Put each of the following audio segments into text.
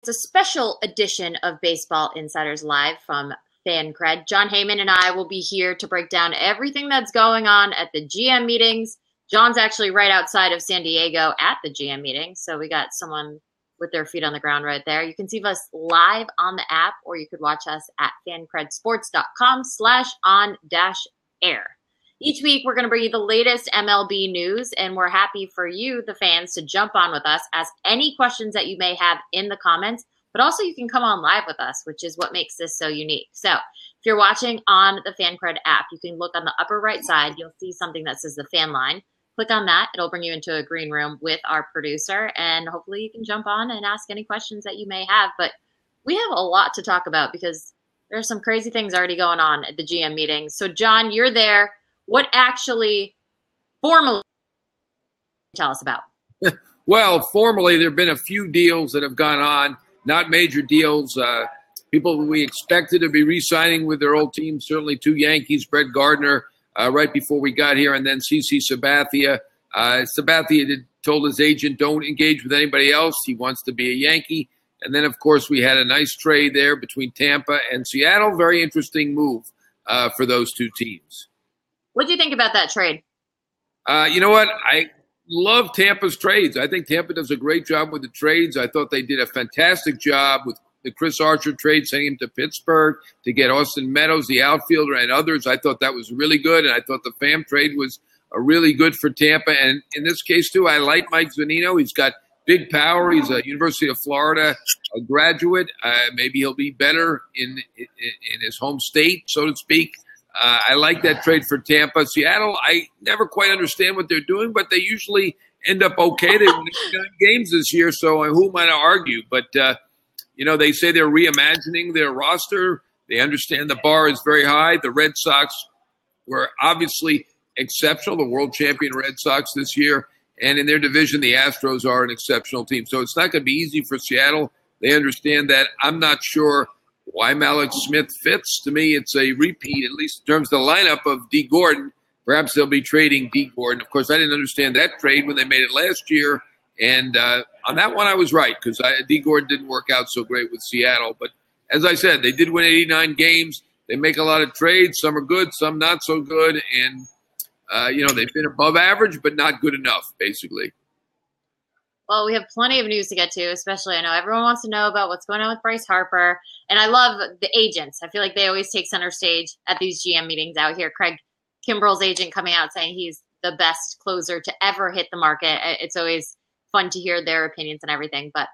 It's a special edition of Baseball Insiders Live from Fancred. John Heyman and I will be here to break down everything that's going on at the GM meetings. John's actually right outside of San Diego at the GM meeting, so we got someone with their feet on the ground right there. You can see us live on the app, or you could watch us at fancredsports.com/on-air. Each week, we're going to bring you the latest MLB news, and we're happy for you, the fans, to jump on with us, ask any questions that you may have in the comments, but also you can come on live with us, which is what makes this so unique. So if you're watching on the Fancred app, you can look on the upper right side. You'll see something that says the fan line. Click on that. It'll bring you into a green room with our producer, and hopefully you can jump on and ask any questions that you may have. But we have a lot to talk about because there are some crazy things already going on at the GM meeting. So, John, you're there. What actually formally tell us about? Well, formally, there have been a few deals that have gone on, not major deals. People we expected to be re-signing with their old teams, certainly two Yankees, Brett Gardner, right before we got here, and then CC Sabathia. Sabathia told his agent, don't engage with anybody else. He wants to be a Yankee. And then, of course, we had a nice trade there between Tampa and Seattle. Very interesting move for those two teams. What do you think about that trade? You know what? I love Tampa's trades. I think Tampa does a great job with the trades. I thought they did a fantastic job with the Chris Archer trade, sending him to Pittsburgh to get Austin Meadows, the outfielder, and others. I thought that was really good, and I thought the Pham trade was really good for Tampa. And in this case, too, I like Mike Zunino. He's got big power. He's a University of Florida graduate. Maybe he'll be better in his home state, so to speak. I like that trade for Tampa. Seattle, I never quite understand what they're doing, but they usually end up okay. They won 9 games this year, so who am I to argue? But, they say they're reimagining their roster. They understand the bar is very high. The Red Sox were obviously exceptional, the world champion Red Sox this year. And in their division, the Astros are an exceptional team. So it's not going to be easy for Seattle. They understand that. I'm not sure why Malik Smith fits. To me, it's a repeat, at least in terms of the lineup, of D. Gordon. Perhaps they'll be trading D. Gordon. Of course, I didn't understand that trade when they made it last year. And on that one, I was right because D. Gordon didn't work out so great with Seattle. But as I said, they did win 89 games. They make a lot of trades. Some are good, some not so good. And, they've been above average, but not good enough, basically. Well, we have plenty of news to get to, especially I know everyone wants to know about what's going on with Bryce Harper. And I love the agents. I feel like they always take center stage at these GM meetings out here. Craig Kimbrell's agent coming out saying he's the best closer to ever hit the market. It's always fun to hear their opinions and everything. But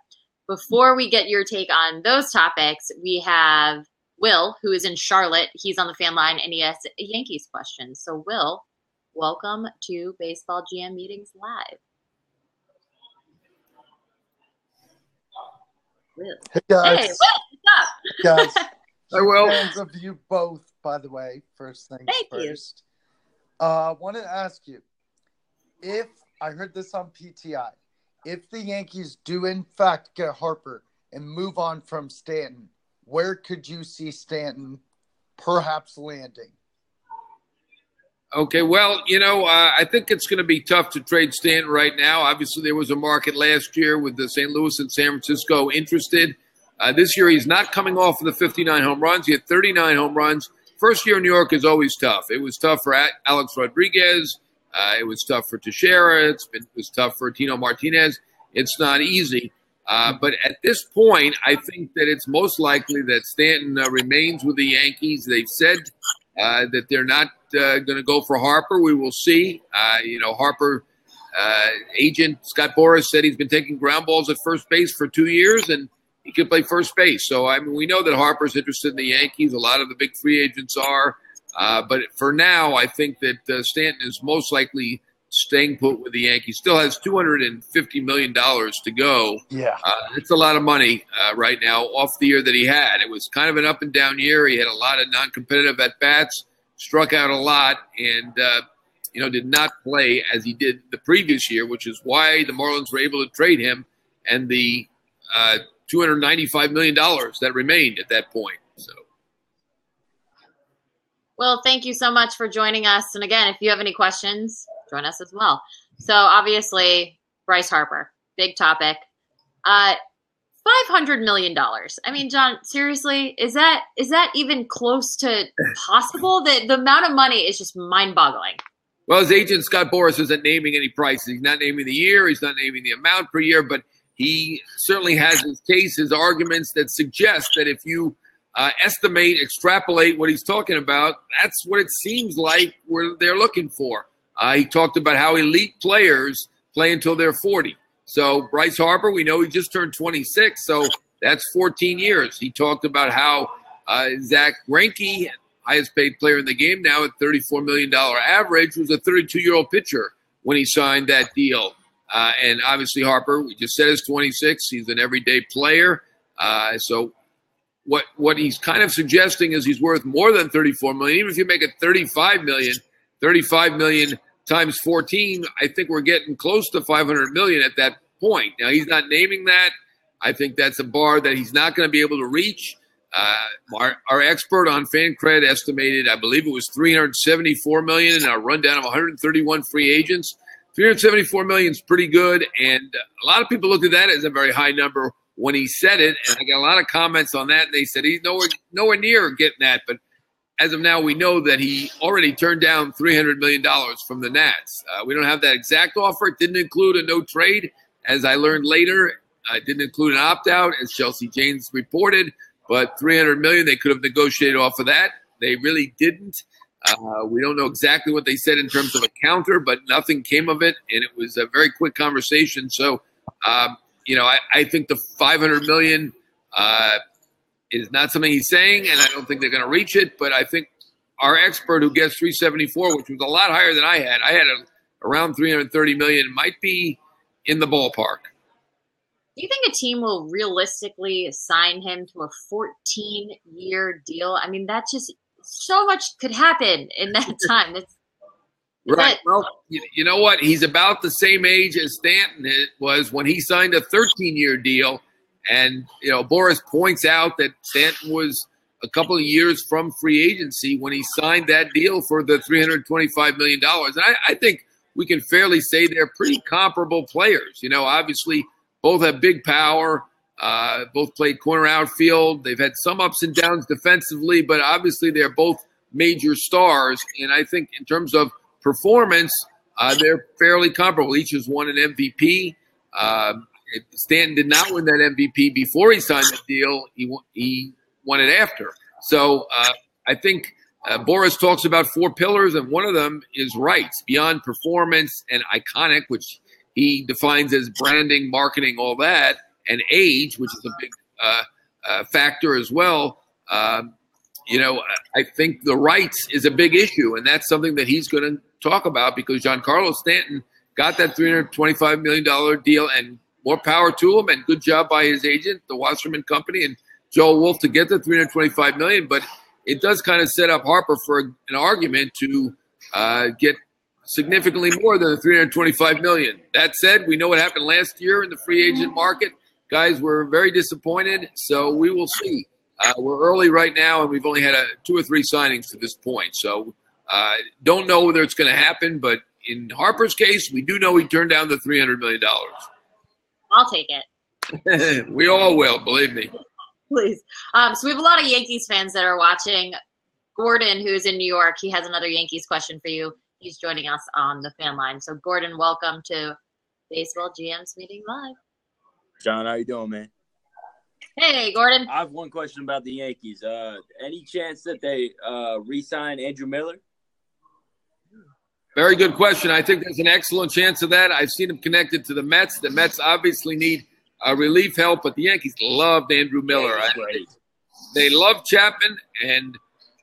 before we get your take on those topics, we have Will, who is in Charlotte. He's on the fan line, and he has a Yankees question. So, Will, welcome to Baseball GM Meetings Live. Hey guys. Hey, what's up? Guys. I will. Fans of you both, by the way. First things Thank first. I wanted to ask you, if I heard this on PTI, if the Yankees do in fact get Harper and move on from Stanton, where could you see perhaps landing? Okay, well, I think it's going to be tough to trade Stanton right now. Obviously, there was a market last year with the St. Louis and San Francisco interested. This year, he's not coming off of the 59 home runs. He had 39 home runs. First year in New York is always tough. It was tough for Alex Rodriguez. It was tough for Teixeira. It was tough for Tino Martinez. It's not easy. But at this point, I think that it's most likely that Stanton remains with the Yankees. They've said that they're not going to go for Harper. We will see. Harper agent Scott Boras said he's been taking ground balls at first base for 2 years, and he can play first base. So, we know that Harper's interested in the Yankees. A lot of the big free agents are. But for now, I think that Stanton is most likely staying put with the Yankees. Still has $250 million to go. Yeah. It's a lot of money right now off the year that he had. It was kind of an up and down year. He had a lot of non-competitive at-bats, struck out a lot, and, did not play as he did the previous year, which is why the Marlins were able to trade him and the $295 million that remained at that point. So. Well, thank you so much for joining us. And again, if you have any questions, join us as well. So obviously, Bryce Harper, big topic. $500 million. I mean, John, seriously, is that even close to possible? The amount of money is just mind-boggling. Well, his agent, Scott Boras, isn't naming any prices. He's not naming the year. He's not naming the amount per year. But he certainly has his case, his arguments that suggest that if you estimate, extrapolate what he's talking about, that's what it seems like they're looking for. He talked about how elite players play until they're 40. So Bryce Harper, we know he just turned 26, so that's 14 years. He talked about how Zach Greinke, highest paid player in the game now at $34 million average, was a 32-year-old pitcher when he signed that deal. And obviously Harper, we just said, is 26. He's an everyday player. So what he's kind of suggesting is he's worth more than $34 million. Even if you make it $35 million times 14, I think we're getting close to $500 million at that point. Now, he's not naming that. I think that's a bar that he's not going to be able to reach. Our expert on Fancred estimated, I believe it was $374 million in a rundown of 131 free agents. $374 million is pretty good, and a lot of people looked at that as a very high number when he said it, and I got a lot of comments on that, and they said he's nowhere near getting that, but as of now, we know that he already turned down $300 million from the Nats. We don't have that exact offer. It didn't include a no trade, as I learned later. It didn't include an opt-out, as Chelsea Janes reported, but $300 million, they could have negotiated off of that. They really didn't. We don't know exactly what they said in terms of a counter, but nothing came of it, and it was a very quick conversation. So, I think the $500 million is not something he's saying, and I don't think they're going to reach it. But I think our expert who gets 374, which was a lot higher than I had around 330 million, might be in the ballpark. Do you think a team will realistically sign him to a 14-year deal? I mean, that's just so much could happen in that time. Right. Well, you know what? He's about the same age as Stanton was when he signed a 13-year deal. And, Boras points out that Stanton was a couple of years from free agency when he signed that deal for the $325 million. And I think we can fairly say they're pretty comparable players. Obviously both have big power, both played corner outfield. They've had some ups and downs defensively, but obviously they're both major stars. And I think in terms of performance, they're fairly comparable. Each has won an MVP. Stanton did not win that MVP before he signed the deal. He won it after. So I think Boras talks about four pillars, and one of them is rights, beyond performance and iconic, which he defines as branding, marketing, all that, and age, which is a big factor as well. I think the rights is a big issue, and that's something that he's going to talk about because Giancarlo Stanton got that $325 million deal, and more power to him, and good job by his agent, the Wasserman Company, and Joel Wolf to get the $325 million. But it does kind of set up Harper for an argument to get significantly more than the $325 million. That said, we know what happened last year in the free agent market. Guys were very disappointed, so we will see. We're early right now, and we've only had 2 or 3 signings to this point. So don't know whether it's going to happen, but in Harper's case, we do know he turned down the $300 million. I'll take it. We all will, believe me. Please. So we have a lot of Yankees fans that are watching. Gordon, who's in New York, he has another Yankees question for you. He's joining us on the fan line. So, Gordon, welcome to Baseball GMs Meeting Live. John, how you doing, man? Hey, Gordon. I have one question about the Yankees. Any chance that they re-sign Andrew Miller? Very good question. I think there's an excellent chance of that. I've seen him connected to the Mets. The Mets obviously need relief help, but the Yankees loved Andrew Miller. They loved Chapman, and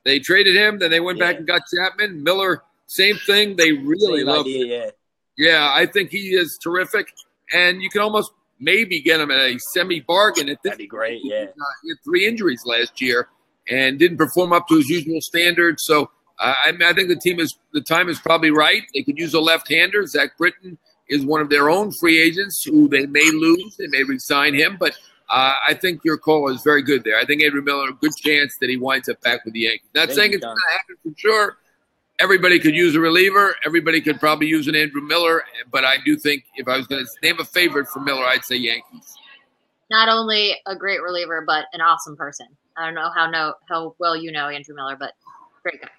they traded him. Then they went back and got Chapman. Miller, same thing. They really loved him. Yeah, I think he is terrific, and you can almost maybe get him at a semi-bargain. That'd be great, yeah. He had 3 injuries last year and didn't perform up to his usual standards, so I think the time is probably right. They could use a left-hander. Zach Britton is one of their own free agents who they may lose. They may re-sign him. But I think your call is very good there. I think Andrew Miller, a good chance that he winds up back with the Yankees. Not saying it's going to happen for sure. Everybody could use a reliever. Everybody could probably use an Andrew Miller. But I do think if I was going to name a favorite for Miller, I'd say Yankees. not only a great reliever, but an awesome person. I don't know how well you know Andrew Miller, but great guy.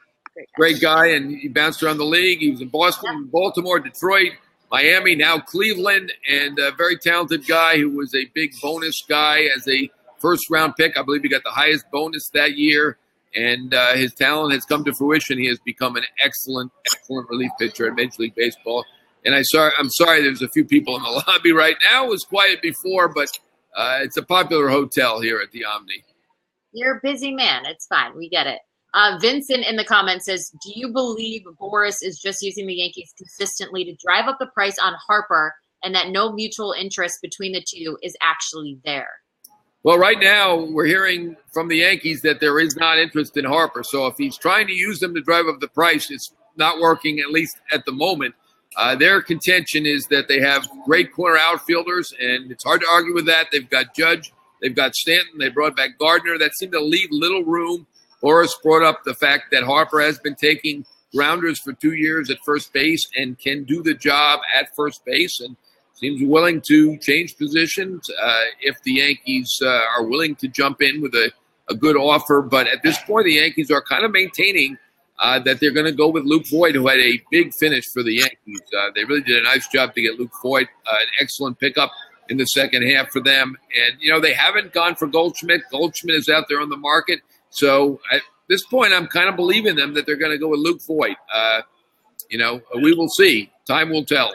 Great guy, and he bounced around the league. He was in Boston, Baltimore, Detroit, Miami, now Cleveland, and a very talented guy who was a big bonus guy as a first-round pick. I believe he got the highest bonus that year, and his talent has come to fruition. He has become an excellent relief pitcher at Major League Baseball. And I'm sorry there's a few people in the lobby right now. It was quiet before, but it's a popular hotel here at the Omni. You're a busy man. It's fine. We get it. Vincent in the comments says, do you believe Boris is just using the Yankees consistently to drive up the price on Harper and that no mutual interest between the two is actually there? Well, right now we're hearing from the Yankees that there is not interest in Harper. So if he's trying to use them to drive up the price, it's not working, at least at the moment. Their contention is that they have great corner outfielders, and it's hard to argue with that. They've got Judge, they've got Stanton, they brought back Gardner. That seemed to leave little room. Boris brought up the fact that Harper has been taking grounders for 2 years at first base and can do the job at first base and seems willing to change positions if the Yankees are willing to jump in with a good offer. But at this point, the Yankees are kind of maintaining that they're going to go with Luke Voit, who had a big finish for the Yankees. They really did a nice job to get Luke Voit, an excellent pickup in the second half for them. And, you know, they haven't gone for Goldschmidt. Goldschmidt is out there on the market. So at this point, I'm kind of believing them that they're going to go with Luke Voit. You know, we will see. Time will tell.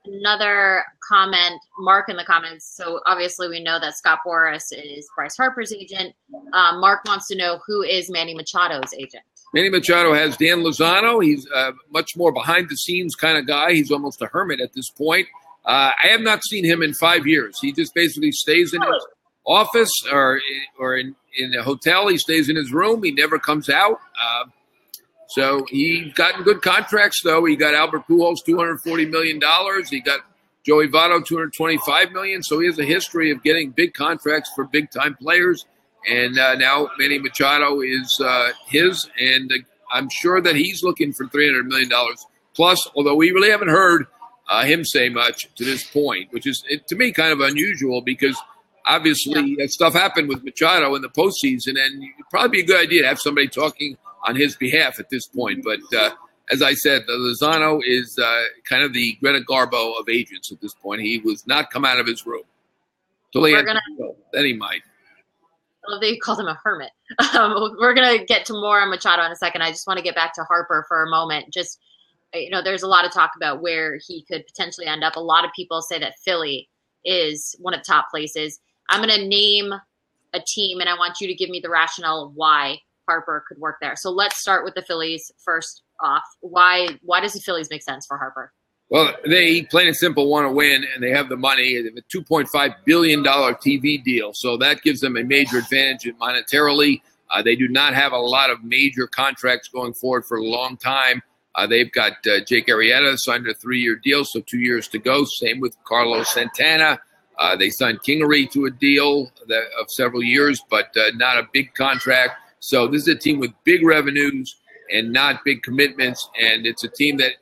Another comment, Mark in the comments. So obviously we know that Scott Boras is Bryce Harper's agent. Mark wants to know who is Manny Machado's agent. Manny Machado has Dan Lozano. He's a much more behind-the-scenes kind of guy. He's almost a hermit at this point. I have not seen him in 5 years. He just basically stays in his office or in a hotel. He stays in his room. He never comes out. So he's gotten good contracts, though. He got Albert Pujols $240 million. He got Joey Votto $225 million. So he has a history of getting big contracts for big-time players. And now Manny Machado is his, and I'm sure that he's looking for $300 million plus, although we really haven't heard him say much to this point, which is, to me, kind of unusual because obviously stuff happened with Machado in the postseason, and it'd probably be a good idea to have somebody talking on his behalf at this point. But as I said, Lozano is kind of the Greta Garbo of agents at this point. He was not come out of his room. Then he might. I love that you called him a hermit. We're going to get to more on Machado in a second. I just want to get back to Harper for a moment. Just, you know, there's a lot of talk about where he could potentially end up. A lot of people say that Philly is one of the top places. I'm going to name a team, and I want you to give me the rationale of why Harper could work there. So let's start with the Phillies first off. Why does the Phillies make sense for Harper? Well, they, plain and simple, want to win, and they have the money. They have a $2.5 billion TV deal, so that gives them a major advantage monetarily. They do not have a lot of major contracts going forward for a long time. They've got Jake Arrieta signed a 3-year deal, so 2 years to go. Same with Carlos Santana. They signed Kingery to a deal of several years, but not a big contract. So this is a team with big revenues and not big commitments, and it's a team that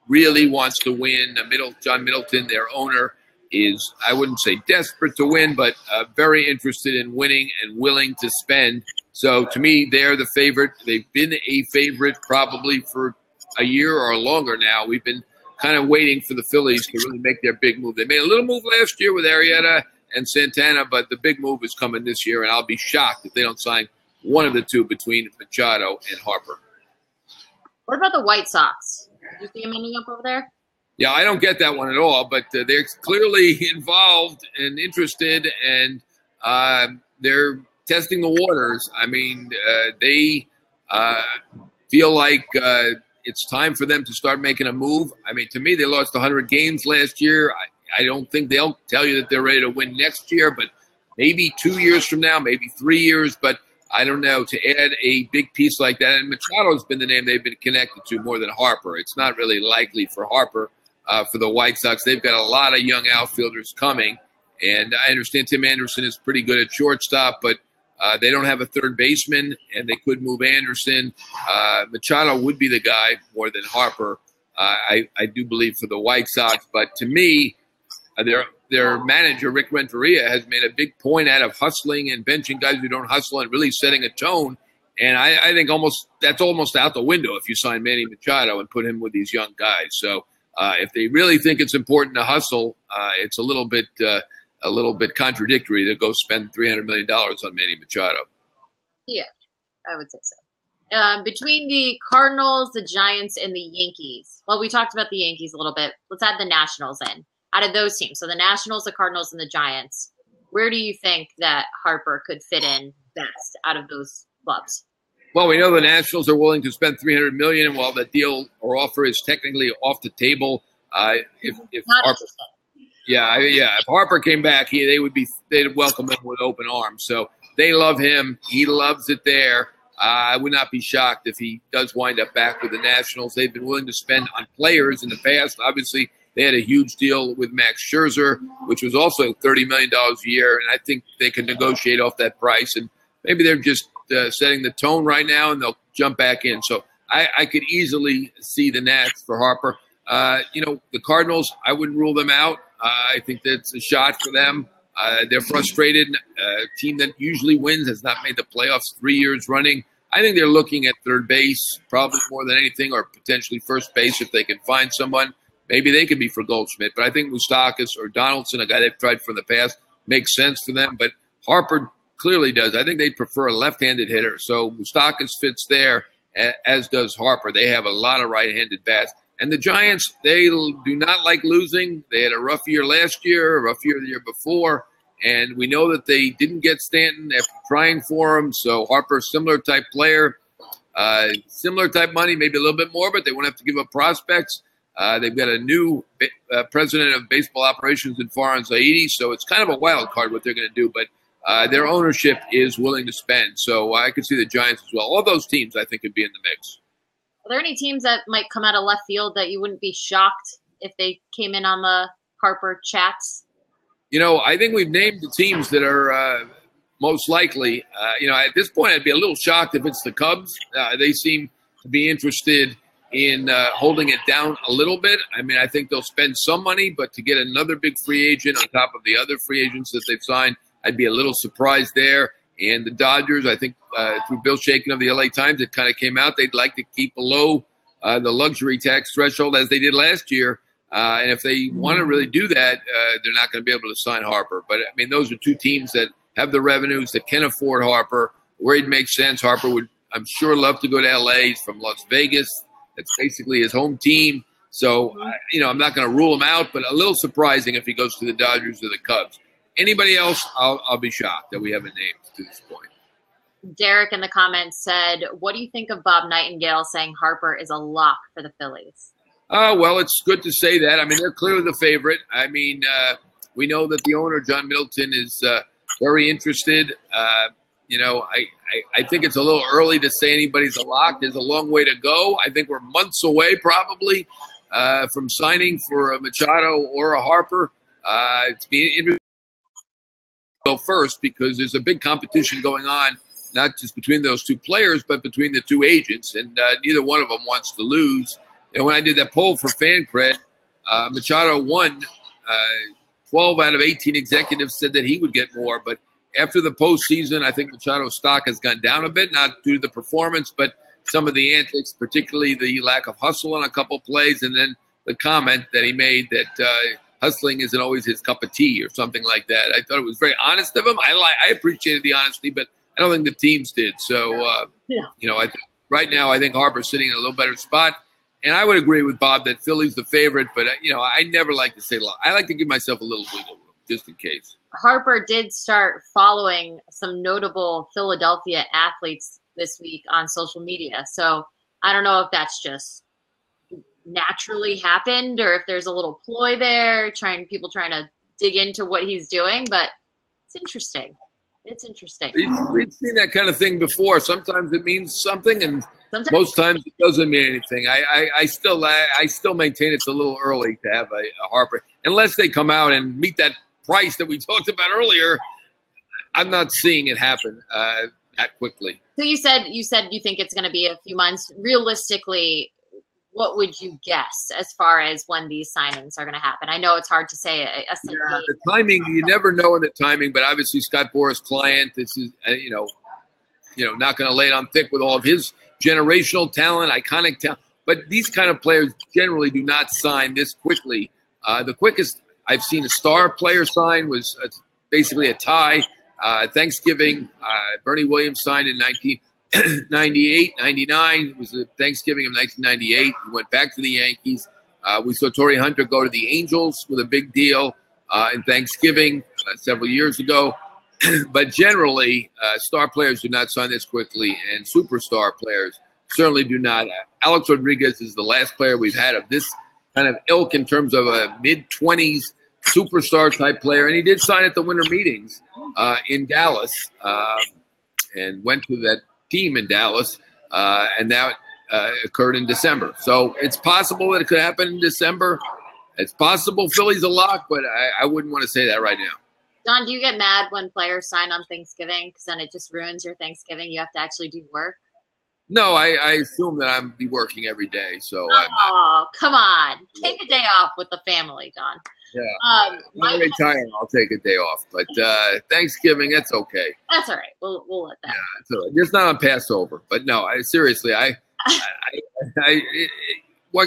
really wants to win. John Middleton, their owner, is, I wouldn't say desperate to win, but very interested in winning and willing to spend. So to me, they're the favorite. They've been a favorite probably for a year or longer now. We've been kind of waiting for the Phillies to really make their big move. They made a little move last year with Arrieta and Santana, but the big move is coming this year, and I'll be shocked if they don't sign one of the two between Machado and Harper. What about the White Sox? Do you see them ending up over there? Yeah, I don't get that one at all, but they're clearly involved and interested, and they're testing the waters. I mean, they feel like it's time for them to start making a move. I mean, to me, they lost 100 games last year. I don't think they'll tell you that they're ready to win next year, but maybe 2 years from now, maybe 3 years, but I don't know, to add a big piece like that. And Machado's been the name they've been connected to more than Harper. It's not really likely for Harper for the White Sox. They've got a lot of young outfielders coming. And I understand Tim Anderson is pretty good at shortstop, but they don't have a third baseman, and they could move Anderson. Machado would be the guy more than Harper, I do believe, for the White Sox. But to me, they're their manager, Rick Renteria, has made a big point out of hustling and benching guys who don't hustle and really setting a tone. And I think that's almost out the window if you sign Manny Machado and put him with these young guys. So if they really think it's important to hustle, it's a little bit contradictory to go spend $300 million on Manny Machado. Yeah, I would say so. Between the Cardinals, the Giants, and the Yankees. Well, we talked about the Yankees a little bit. Let's add the Nationals in. Out of those teams, so the Nationals, the Cardinals, and the Giants, where do you think that Harper could fit in best out of those clubs? Well, we know the Nationals are willing to spend $300 million, and while the deal or offer is technically off the table, if Harper, if Harper came back, they'd welcome him with open arms. So they love him; he loves it there. I would not be shocked if he does wind up back with the Nationals. They've been willing to spend on players in the past. Obviously, they had a huge deal with Max Scherzer, which was also $30 million a year, and I think they could negotiate off that price. And maybe they're just setting the tone right now, and they'll jump back in. So I could easily see the Nats for Harper. The Cardinals, I wouldn't rule them out. I think that's a shot for them. They're frustrated. A team that usually wins has not made the playoffs 3 years running. I think they're looking at third base probably more than anything, or potentially first base if they can find someone. Maybe they could be for Goldschmidt, but I think Moustakas or Donaldson, a guy they've tried for in the past, makes sense for them. But Harper clearly does. I think they prefer a left-handed hitter. So Moustakas fits there, as does Harper. They have a lot of right-handed bats. And the Giants, they do not like losing. They had a rough year last year, a rough year the year before. And we know that they didn't get Stanton after trying for him. So Harper, similar type player, similar type money, maybe a little bit more, but they won't have to give up prospects. They've got a new president of baseball operations in Farhan Zaidi, so it's kind of a wild card what they're going to do. But their ownership is willing to spend, so I could see the Giants as well. All those teams, I think, could be in the mix. Are there any teams that might come out of left field that you wouldn't be shocked if they came in on the Harper chats? I think we've named the teams that are most likely. At this point, I'd be a little shocked if it's the Cubs. They seem to be interested in holding it down a little bit. I mean, I think they'll spend some money, but to get another big free agent on top of the other free agents that they've signed, I'd be a little surprised there. And the Dodgers, I think through Bill Shaken of the LA Times, it kind of came out they'd like to keep below the luxury tax threshold as they did last year. And if they want to really do that, they're not going to be able to sign Harper. But, I mean, those are two teams that have the revenues that can afford Harper. Where it makes sense, Harper would, I'm sure, love to go to L.A. He's from Las Vegas. That's basically his home team. So, I'm not going to rule him out, but a little surprising if he goes to the Dodgers or the Cubs. Anybody else, I'll be shocked that we haven't named to this point. Derek in the comments said, what do you think of Bob Nightingale saying Harper is a lock for the Phillies? Well, it's good to say that. I mean, they're clearly the favorite. I mean, we know that the owner, John Middleton, is very interested. I think it's a little early to say anybody's a lock. There's a long way to go. I think we're months away probably from signing for a Machado or a Harper. It's being interesting to go first because there's a big competition going on, not just between those two players, but between the two agents, and neither one of them wants to lose. And when I did that poll for Fancred, Machado won. 12 out of 18 executives said that he would get more. But after the postseason, I think Machado's stock has gone down a bit, not due to the performance, but some of the antics, particularly the lack of hustle on a couple plays, and then the comment that he made that hustling isn't always his cup of tea or something like that. I thought it was very honest of him. I appreciated the honesty, but I don't think the teams did. So, right now I think Harper's sitting in a little better spot. And I would agree with Bob that Philly's the favorite, but, I never like to say lock. I like to give myself a little wiggle room just in case. Harper did start following some notable Philadelphia athletes this week on social media. So I don't know if that's just naturally happened or if there's a little ploy there, people trying to dig into what he's doing, but it's interesting. It's interesting. We've seen that kind of thing before. Sometimes it means something, and most times it doesn't mean anything. I still maintain it's a little early to have a Harper, unless they come out and meet that price that we talked about earlier. I'm not seeing it happen that quickly. So you said you think it's going to be a few months. Realistically, what would you guess as far as when these signings are going to happen? I know it's hard to say the timing, you never know in the timing, but obviously Scott Boras' client, this is, not going to lay it on thick with all of his generational talent, iconic talent. But these kind of players generally do not sign this quickly. The quickest I've seen a star player sign was basically a tie. Thanksgiving, Bernie Williams signed in 1998, 99. It was the Thanksgiving of 1998. He went back to the Yankees. We saw Torrey Hunter go to the Angels with a big deal in Thanksgiving several years ago. But generally, star players do not sign this quickly, and superstar players certainly do not. Alex Rodriguez is the last player we've had of this kind of ilk in terms of a mid-20s superstar type player, and he did sign at the winter meetings in Dallas and went to that team in Dallas, and that occurred in December. So it's possible that it could happen in December. It's possible Philly's a lock, but I wouldn't want to say that right now. Don, do you get mad when players sign on Thanksgiving because then it just ruins your Thanksgiving? You have to actually do work? No, I assume that I'm be working every day. So come on. Take a day off with the family, Don. Yeah. When I retire, I'll take a day off. But Thanksgiving, that's okay. That's all right. We'll let that. Yeah, it's all right. Just not on Passover. But no, seriously, there's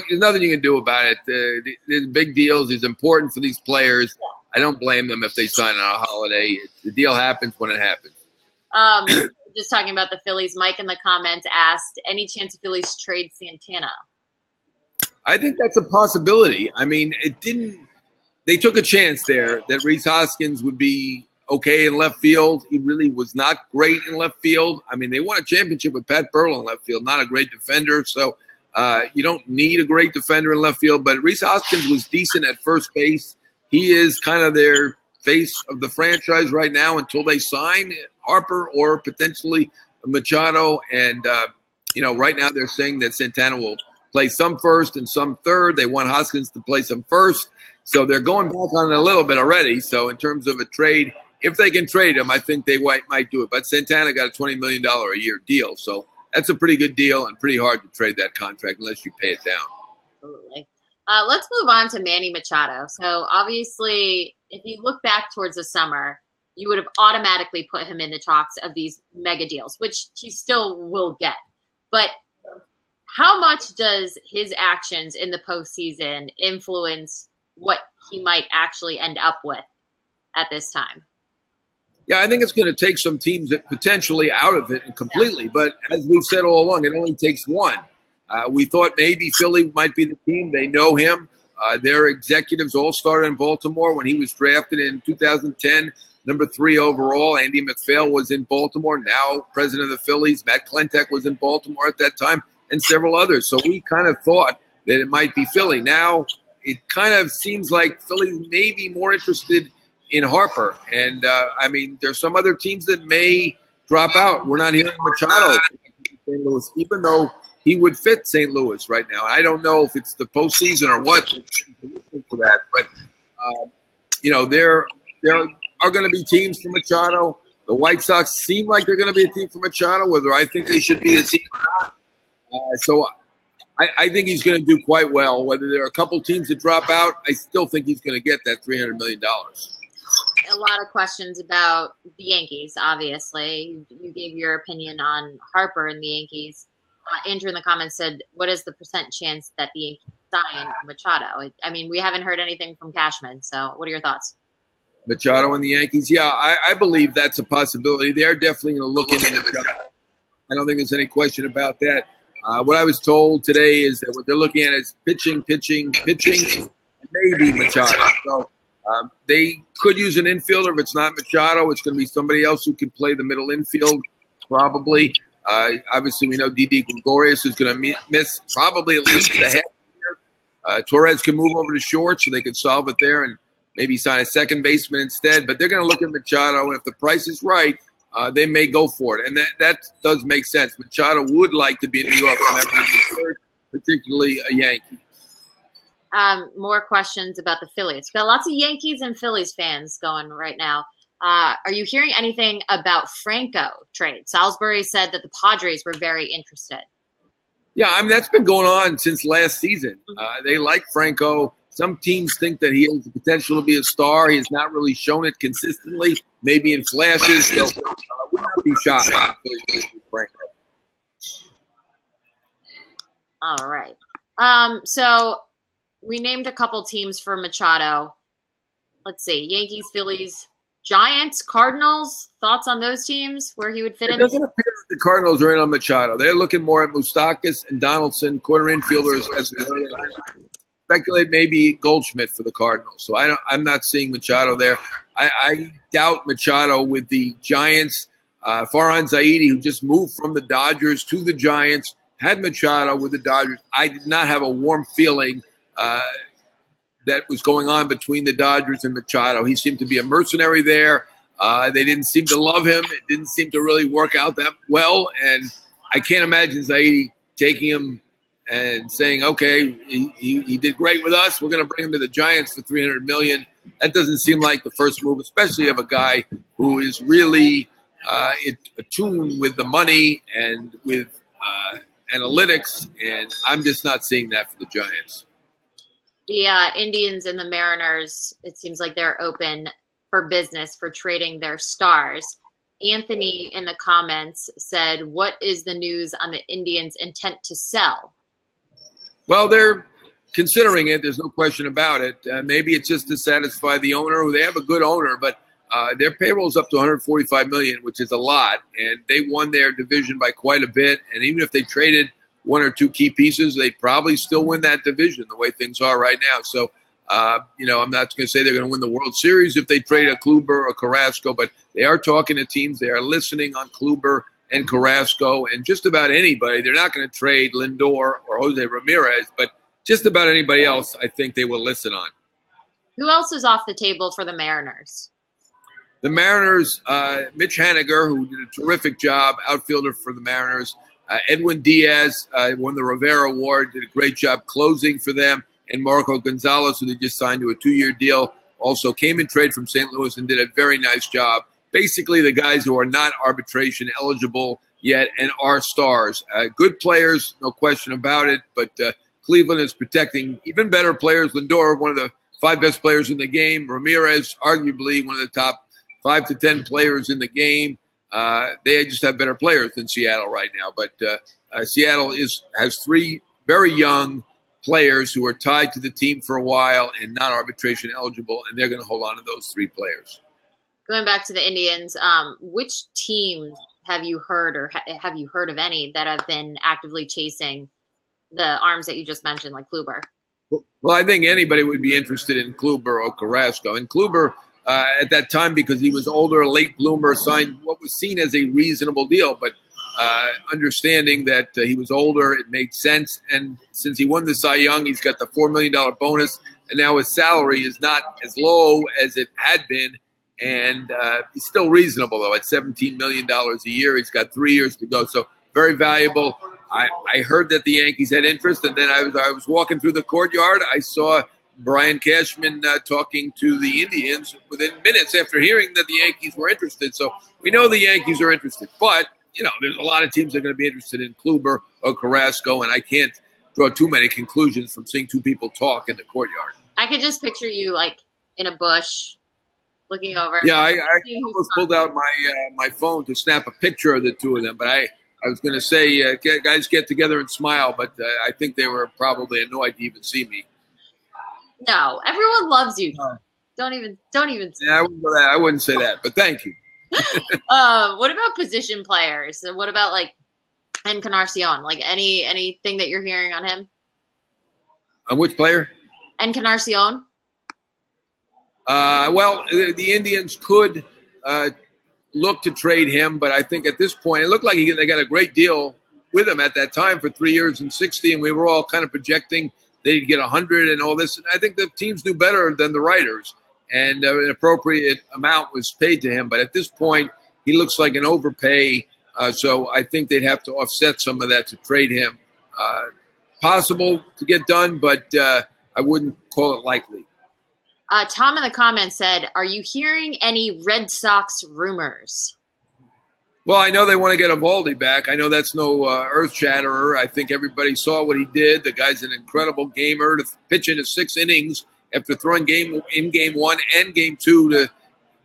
nothing you can do about it. The big deals is important for these players. I don't blame them if they sign on a holiday. The deal happens when it happens. Just talking about the Phillies, Mike in the comments asked, any chance of Phillies trade Santana? I think that's a possibility. I mean, they took a chance there that Rhys Hoskins would be okay in left field. He really was not great in left field. I mean, they won a championship with Pat Burrell in left field, not a great defender. So you don't need a great defender in left field. But Rhys Hoskins was decent at first base. He is kind of their face of the franchise right now until they sign Harper or potentially Machado. And, right now they're saying that Santana will play some first and some third. They want Hoskins to play some first. So they're going back on it a little bit already. So in terms of a trade, if they can trade him, I think they might do it. But Santana got a $20 million a year deal. So that's a pretty good deal and pretty hard to trade that contract unless you pay it down. Absolutely. Let's move on to Manny Machado. So obviously, if you look back towards the summer, you would have automatically put him in the talks of these mega deals, which he still will get. But how much does his actions in the postseason influence what he might actually end up with at this time? Yeah, I think it's going to take some teams that potentially out of it completely. But as we've said all along, it only takes one. We thought maybe Philly might be the team. They know him. Their executives all started in Baltimore when he was drafted in 2010, number 3 overall. Andy McPhail was in Baltimore, now president of the Phillies. Matt Klentak was in Baltimore at that time, and several others. So we kind of thought that it might be Philly. Now it kind of seems like Philly may be more interested in Harper. And, there's some other teams that may drop out. We're not hearing Machado in St. Louis, even though he would fit St. Louis right now. I don't know if it's the postseason or what for that, but there are going to be teams for Machado. The White Sox seem like they're going to be a team for Machado, whether I think they should be a team or not. So I think he's going to do quite well. Whether there are a couple teams that drop out, I still think he's going to get that $300 million. A lot of questions about the Yankees, obviously. You gave your opinion on Harper and the Yankees. Andrew in the comments said, what is the % chance that the Yankees sign Machado? We haven't heard anything from Cashman, so what are your thoughts? Machado and the Yankees? Yeah, I believe that's a possibility. They're definitely going to look into Machado. I don't think there's any question about that. What I was told today is that what they're looking at is pitching, maybe Machado. So they could use an infielder. If it's not Machado, it's going to be somebody else who can play the middle infield, probably. Obviously, we know Didi Gregorius is going to miss probably at least a half year. Torres can move over to short, so they could solve it there and maybe sign a second baseman instead. But they're going to look at Machado, and if the price is right, they may go for it. And that does make sense. Machado would like to be in New York, particularly a Yankee. More questions about the Phillies. Got lots of Yankees and Phillies fans going right now. Are you hearing anything about Franco trade? Salisbury said that the Padres were very interested. Yeah, I mean, that's been going on since last season. They like Franco. Some teams think that he has the potential to be a star. He has not really shown it consistently, maybe in flashes. So would not be shocked. Franco. All right. So we named a couple teams for Machado. Let's see. Yankees, Phillies, Giants, Cardinals. Thoughts on those teams where he would fit in? It doesn't appear that the Cardinals are in on Machado. They're looking more at Moustakas and Donaldson, corner infielders. As speculate maybe Goldschmidt for the Cardinals. So I'm not seeing Machado there. I doubt Machado with the Giants. Farhan Zaidi, who just moved from the Dodgers to the Giants, had Machado with the Dodgers. I did not have a warm feeling that was going on between the Dodgers and Machado. He seemed to be a mercenary there. They didn't seem to love him. It didn't seem to really work out that well. And I can't imagine Zaidi taking him and saying, okay, he did great with us. We're going to bring him to the Giants for $300 million. That doesn't seem like the first move, especially of a guy who is really attuned with the money and with analytics. And I'm just not seeing that for the Giants. The Indians and the Mariners, it seems like they're open for business for trading their stars. Anthony in the comments said, what is the news on the Indians' intent to sell? Well, they're considering it. There's no question about it. Maybe it's just to satisfy the owner. They have a good owner, but their payroll is up to $145 million, which is a lot. And they won their division by quite a bit. And even if they traded one or two key pieces, they'd probably still win that division the way things are right now. So, I'm not going to say they're going to win the World Series if they trade a Kluber or Carrasco, but they are talking to teams. They are listening on Kluber and Carrasco and just about anybody. They're not going to trade Lindor or Jose Ramirez, but just about anybody else I think they will listen on. Who else is off the table for the Mariners? The Mariners, Mitch Haniger, who did a terrific job, outfielder for the Mariners. Edwin Diaz won the Rivera Award, did a great job closing for them. And Marco Gonzalez, who they just signed to a 2-year deal, also came in trade from St. Louis and did a very nice job. Basically, the guys who are not arbitration eligible yet and are stars. Good players, no question about it, but Cleveland is protecting even better players. Lindor, one of the 5 best players in the game. Ramirez, arguably one of the top 5 to 10 players in the game. They just have better players than Seattle right now. But Seattle has 3 very young players who are tied to the team for a while and not arbitration eligible, and they're going to hold on to those 3 players. Going back to the Indians, which teams have you heard, or have you heard of any that have been actively chasing the arms that you just mentioned, like Kluber? Well, I think anybody would be interested in Kluber or Carrasco. And Kluber, at that time, because he was older, a late bloomer, signed what was seen as a reasonable deal. But understanding that he was older, it made sense. And since he won the Cy Young, he's got the $4 million bonus. And now his salary is not as low as it had been. And he's still reasonable, though, at $17 million a year. He's got 3 years to go. So very valuable. I heard that the Yankees had interest, and then I was walking through the courtyard. I saw Brian Cashman talking to the Indians within minutes after hearing that the Yankees were interested. So we know the Yankees are interested. But, there's a lot of teams that are going to be interested in Kluber or Carrasco, and I can't draw too many conclusions from seeing 2 people talk in the courtyard. I could just picture you, like, in a bush looking over. Yeah, I almost pulled out my phone to snap a picture of the 2 of them, but I was going to say, guys, get together and smile, but I think they were probably annoyed to even see me. No, everyone loves you. Don't even. Yeah, I wouldn't say that, but thank you. What about position players? What about like Encarnacion? Like anything that you're hearing on him? On which player? Encarnacion. Well, the Indians could look to trade him, but I think at this point, it looked like they got a great deal with him at that time for 3 years and 60, and we were all kind of projecting they'd get 100 and all this. And I think the teams knew better than the writers, and an appropriate amount was paid to him. But at this point, he looks like an overpay, so I think they'd have to offset some of that to trade him. Possible to get done, but I wouldn't call it likely. Tom in the comments said, are you hearing any Red Sox rumors? Well, I know they want to get Eovaldi back. I know that's no earth shatterer. I think everybody saw what he did. The guy's an incredible gamer to pitch into 6 innings after throwing game 1 and game 2 to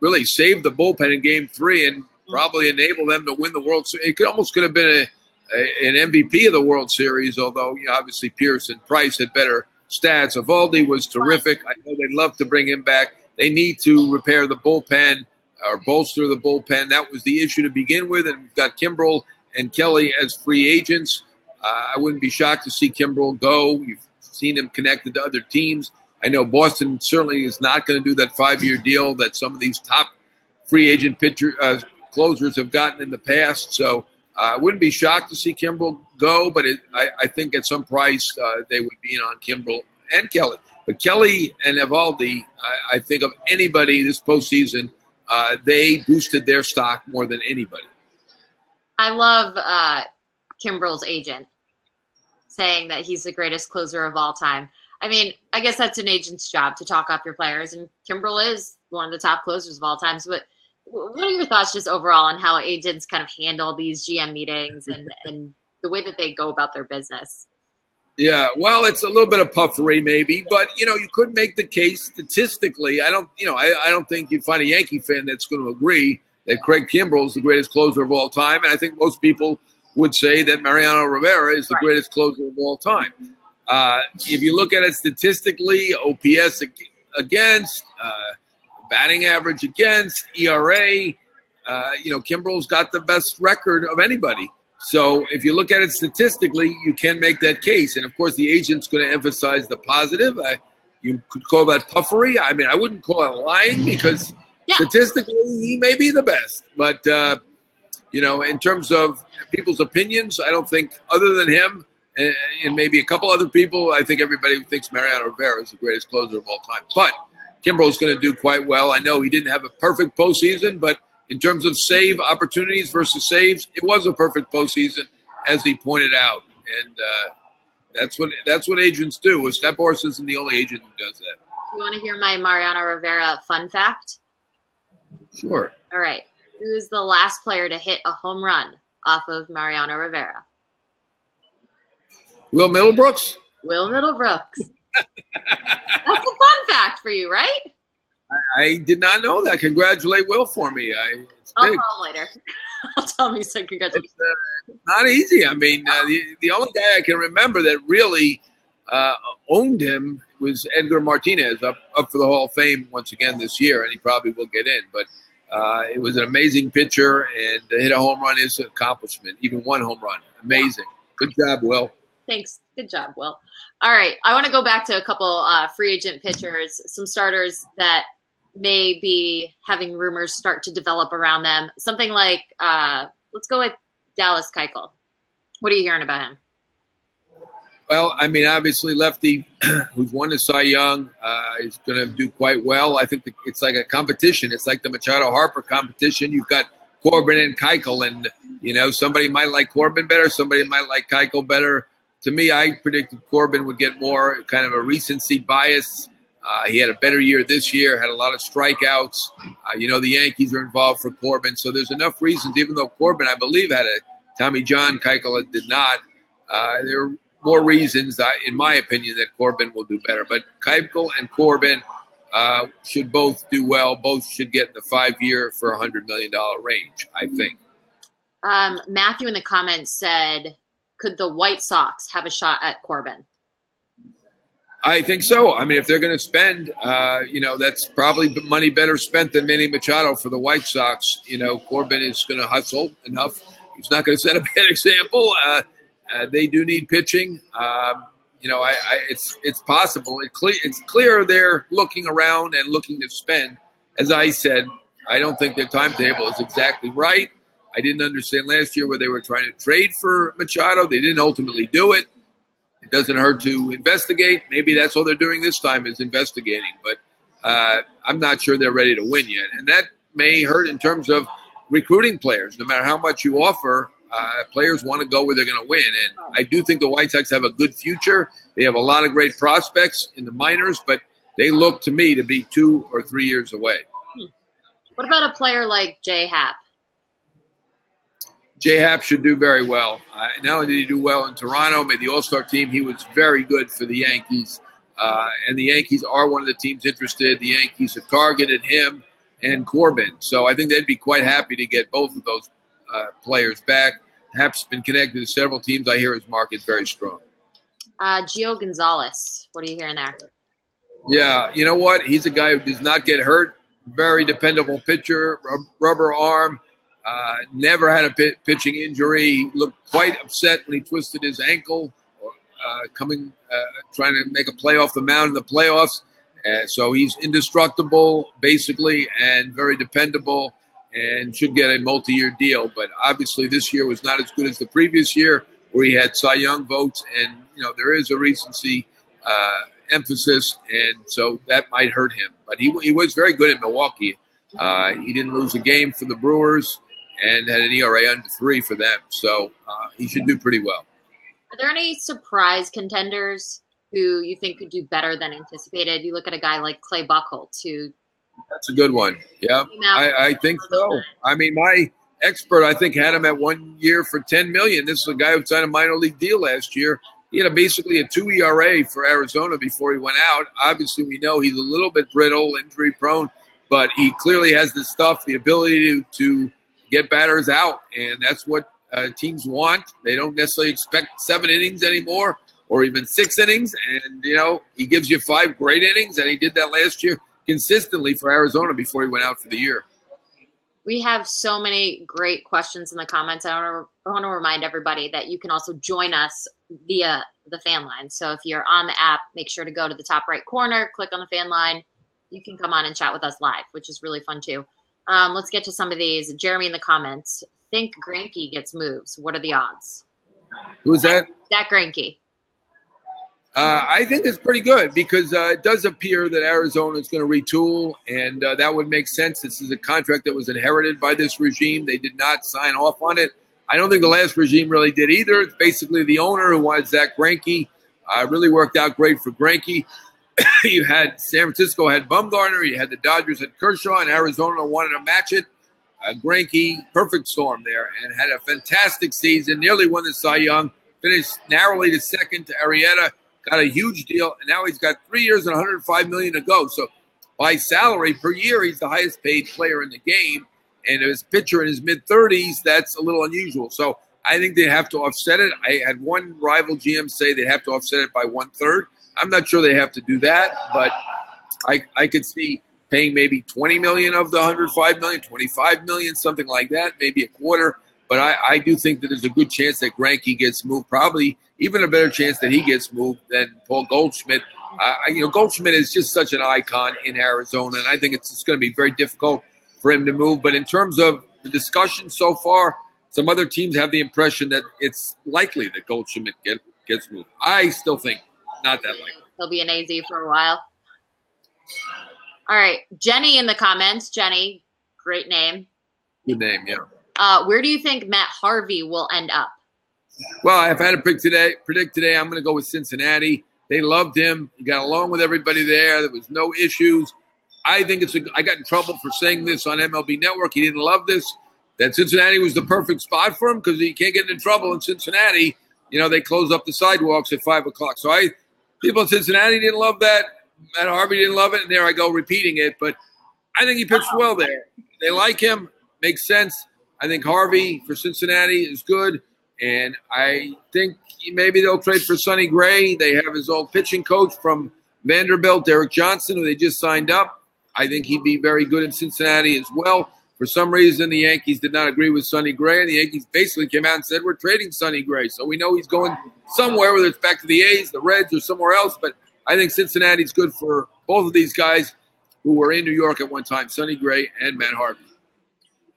really save the bullpen in game 3 and probably enable them to win the World Series. It could have been an MVP of the World Series, although obviously Pierce and Price had better stats. Eovaldi was terrific. I know they'd love to bring him back. They need to repair the bullpen or bolster the bullpen. That was the issue to begin with, and we've got Kimbrel and Kelly as free agents. I wouldn't be shocked to see Kimbrel go. You've seen him connected to other teams. I know Boston certainly is not going to do that 5-year deal that some of these top free agent closers have gotten in the past. So I wouldn't be shocked to see Kimbrel go, but I think at some price they would be in on Kimbrel and Kelly. But Kelly and Eovaldi, I think of anybody this postseason, they boosted their stock more than anybody. I love Kimbrel's agent saying that he's the greatest closer of all time. I mean, I guess that's an agent's job to talk up your players, and Kimbrel is one of the top closers of all time. So what are your thoughts just overall on how agents kind of handle these GM meetings and the way that they go about their business? Yeah, well, it's a little bit of puffery maybe, but, you could make the case statistically. I don't think you'd find a Yankee fan that's going to agree that Craig Kimbrel is the greatest closer of all time. And I think most people would say that Mariano Rivera is the greatest closer of all time. If you look at it statistically, OPS against, batting average against, ERA, Kimbrel's got the best record of anybody. So if you look at it statistically, you can make that case. And, of course, the agent's going to emphasize the positive. You could call that puffery. I mean, I wouldn't call it lying because statistically he may be the best. But, in terms of people's opinions, I don't think other than him and maybe a couple other people, I think everybody thinks Mariano Rivera is the greatest closer of all time. But Kimbrel's going to do quite well. I know he didn't have a perfect postseason, but in terms of save opportunities versus saves, it was a perfect postseason, as he pointed out. And that's what agents do. Step Horse isn't the only agent who does that. You want to hear my Mariano Rivera fun fact? Sure. All right. Who is the last player to hit a home run off of Mariano Rivera? Will Middlebrooks? Will Middlebrooks. That's a fun fact for you, right? I did not know that. Congratulate Will for me. I'll call him later. I'll tell him he said congratulations. It's not easy. I mean, the only guy I can remember that really owned him was Edgar Martinez, up for the Hall of Fame once again this year, and he probably will get in. But it was an amazing pitcher, and to hit a home run is an accomplishment, even one home run. Amazing. Good job, Will. Thanks. Good job, Will. All right. I want to go back to a couple free agent pitchers, some starters that may be having rumors start to develop around them. Something like, let's go with Dallas Keuchel. What are you hearing about him? Well, I mean, obviously lefty who's won the Cy Young is going to do quite well. I think it's like a competition. It's like the Machado-Harper competition. You've got Corbin and Keuchel, and, somebody might like Corbin better. Somebody might like Keuchel better. To me, I predicted Corbin would get more kind of a recency bias. He had a better year this year, had a lot of strikeouts. The Yankees are involved for Corbin. So there's enough reasons, even though Corbin, I believe, had a Tommy John, Keuchel did not. There are more reasons, in my opinion, that Corbin will do better. But Keuchel and Corbin should both do well. Both should get in the 5-year for $100 million range, I think. Matthew in the comments said, could the White Sox have a shot at Corbin? I think so. I mean, if they're going to spend, that's probably money better spent than Manny Machado for the White Sox. Corbin is going to hustle enough. He's not going to set a bad example. They do need pitching. It's possible. It's clear they're looking around and looking to spend. As I said, I don't think their timetable is exactly right. I didn't understand last year where they were trying to trade for Machado. They didn't ultimately do it. It doesn't hurt to investigate. Maybe that's all they're doing this time is investigating. But I'm not sure they're ready to win yet. And that may hurt in terms of recruiting players. No matter how much you offer, players want to go where they're going to win. And I do think the White Sox have a good future. They have a lot of great prospects in the minors, but they look to me to be 2 or 3 years away. What about a player like Jay Happ? J-Hap should do very well. Not only did he do well in Toronto, made the All-Star team, he was very good for the Yankees. And the Yankees are one of the teams interested. The Yankees have targeted him and Corbin. So I think they'd be quite happy to get both of those players back. Hap's been connected to several teams. I hear his market's very strong. Gio Gonzalez, what are you hearing there? Yeah, you know what? He's a guy who does not get hurt. Very dependable pitcher, rubber arm. Never had a pitching injury. He looked quite upset when he twisted his ankle, trying to make a play off the mound in the playoffs. So he's indestructible, basically, and very dependable, and should get a multi-year deal. But obviously this year was not as good as the previous year, where he had Cy Young votes, and there is a recency emphasis, and so that might hurt him. But he was very good in Milwaukee. He didn't lose a game for the Brewers and had an ERA under 3 for them. So he should do pretty well. Are there any surprise contenders who you think could do better than anticipated? You look at a guy like Clay Buchholz, who... That's a good one. Yeah, I think so. I mean, my expert, I think, had him at 1 year for $10 million. This is a guy who signed a minor league deal last year. He had basically a 2 ERA for Arizona before he went out. Obviously, we know he's a little bit brittle, injury prone, but he clearly has the stuff, the ability to get batters out, and that's what teams want. They don't necessarily expect 7 innings anymore or even 6 innings, and, he gives you 5 great innings, and he did that last year consistently for Arizona before he went out for the year. We have so many great questions in the comments. I want to remind everybody that you can also join us via the fan line. So if you're on the app, make sure to go to the top right corner, click on the fan line. You can come on and chat with us live, which is really fun too. Let's get to some of these. Jeremy in the comments, think Greinke gets moves. What are the odds? Who's that? Zach Greinke. I think it's pretty good because it does appear that Arizona is going to retool, and that would make sense. This is a contract that was inherited by this regime. They did not sign off on it. I don't think the last regime really did either. It's basically the owner who wanted Zach Greinke. Really worked out great for Greinke. You had San Francisco had Bumgarner. You had the Dodgers had Kershaw, and Arizona wanted to match it. Greinke, perfect storm there, and had a fantastic season. Nearly won the Cy Young. Finished narrowly to second to Arrieta. Got a huge deal, and now he's got 3 years and $105 million to go. So by salary per year, he's the highest paid player in the game. And as a pitcher in his mid-30s, that's a little unusual. So I think they have to offset it. I had one rival GM say they'd have to offset it by 1/3. I'm not sure they have to do that, but I could see paying maybe $20 million of the $105 million, $25 million, something like that, maybe a quarter. But I do think that there's a good chance that Greinke gets moved, probably even a better chance that he gets moved than Paul Goldschmidt. Goldschmidt is just such an icon in Arizona, and I think it's just going to be very difficult for him to move. But in terms of the discussion so far, some other teams have the impression that it's likely that Goldschmidt gets moved. I still think not that likely. He'll be an AZ for a while. All right. Jenny in the comments. Jenny, great name. Good name, yeah. Where do you think Matt Harvey will end up? Well, I've had to predict today. I'm going to go with Cincinnati. They loved him. He got along with everybody there. There was no issues. I think I got in trouble for saying this on MLB Network. He didn't love this. That Cincinnati was the perfect spot for him because he can't get into trouble in Cincinnati. They close up the sidewalks at 5 o'clock. So people in Cincinnati didn't love that. Matt Harvey didn't love it. And there I go repeating it. But I think he pitched well there. They like him. Makes sense. I think Harvey for Cincinnati is good. And I think maybe they'll trade for Sonny Gray. They have his old pitching coach from Vanderbilt, Derek Johnson, who they just signed up. I think he'd be very good in Cincinnati as well. For some reason, the Yankees did not agree with Sonny Gray, and the Yankees basically came out and said, we're trading Sonny Gray. So we know he's going somewhere, whether it's back to the A's, the Reds, or somewhere else. But I think Cincinnati's good for both of these guys who were in New York at one time, Sonny Gray and Matt Harvey.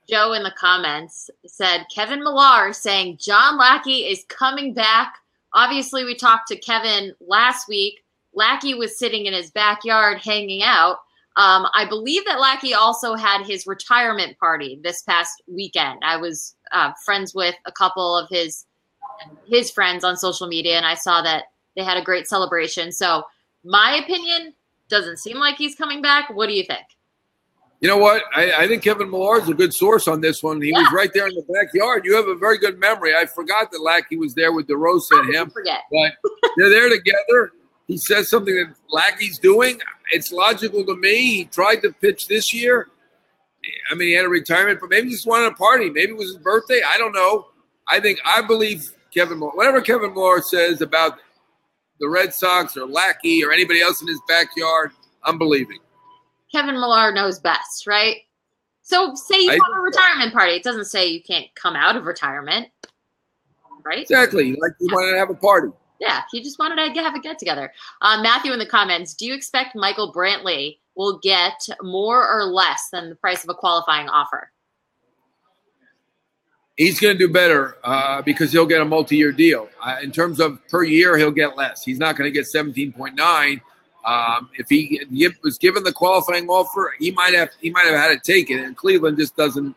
Joe in the comments said, Kevin Millar saying John Lackey is coming back. Obviously, we talked to Kevin last week. Lackey was sitting in his backyard hanging out. I believe that Lackey also had his retirement party this past weekend. I was friends with a couple of his friends on social media, and I saw that they had a great celebration. So my opinion, doesn't seem like he's coming back. What do you think? You know what? I think Kevin Millar is a good source on this one. He was right there in the backyard. You have a very good memory. I forgot that Lackey was there with DeRosa and him. But they're there together. He says something that Lackey's doing. It's logical to me. He tried to pitch this year. I mean, he had a retirement, but maybe he just wanted a party. Maybe it was his birthday. I don't know. I believe Kevin Millar. Whatever Kevin Millar says about the Red Sox or Lackey or anybody else in his backyard, I'm believing. Kevin Millar knows best, right? So say you want a retirement party. It doesn't say you can't come out of retirement, right? Exactly. Like you wanted to have a party. Yeah, he just wanted to have a get-together. Matthew in the comments, do you expect Michael Brantley will get more or less than the price of a qualifying offer? He's going to do better because he'll get a multi-year deal. In terms of per year, he'll get less. He's not going to get 17.9. If he was given the qualifying offer, he might have had to take it. And Cleveland just doesn't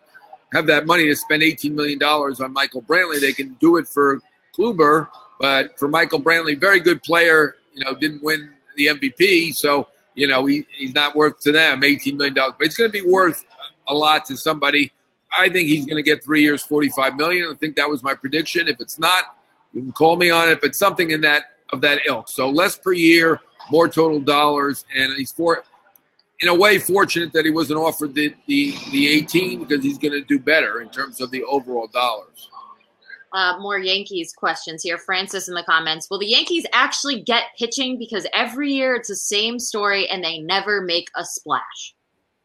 have that money to spend $18 million on Michael Brantley. They can do it for Kluber, but for Michael Brantley, very good player, didn't win the MVP. So, he's not worth to them $18 million. But it's going to be worth a lot to somebody. I think he's going to get 3 years, $45 million. I think that was my prediction. If it's not, you can call me on it, but something of that ilk. So less per year, more total dollars, and he's in a way fortunate that he wasn't offered the 18 because he's going to do better in terms of the overall dollars. More Yankees questions here. Francis in the comments. Will the Yankees actually get pitching? Because every year it's the same story and they never make a splash.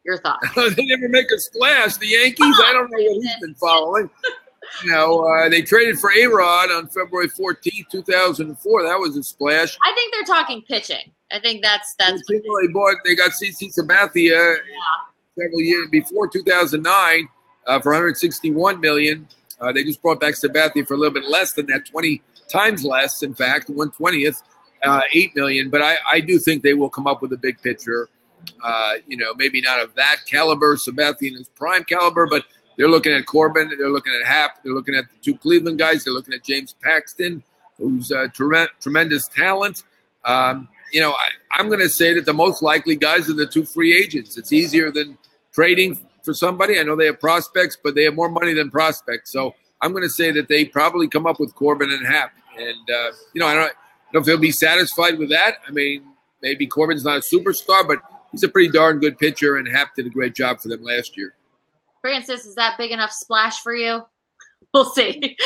Your thoughts? They never make a splash. The Yankees, I don't know what he's been following. They traded for A-Rod on February 14th, 2004. That was a splash. I think they're talking pitching. I think that's they got CC Sabathia several years before 2009 for $161 million. They just brought back Sabathia for a little bit less than that, 20 times less, in fact, 1/20th, $8 million. But I do think they will come up with a big pitcher. Maybe not of that caliber, Sabathia in his prime caliber, but they're looking at Corbin, they're looking at Happ, they're looking at the two Cleveland guys, they're looking at James Paxton, who's tremendous talent. I'm going to say that the most likely guys are the two free agents. It's easier than trading for somebody. I know they have prospects, but they have more money than prospects. So I'm going to say that they probably come up with Corbin and Happ. And, I don't know if they'll be satisfied with that. I mean, maybe Corbin's not a superstar, but he's a pretty darn good pitcher, and Happ did a great job for them last year. Francis, is that big enough splash for you? We'll see.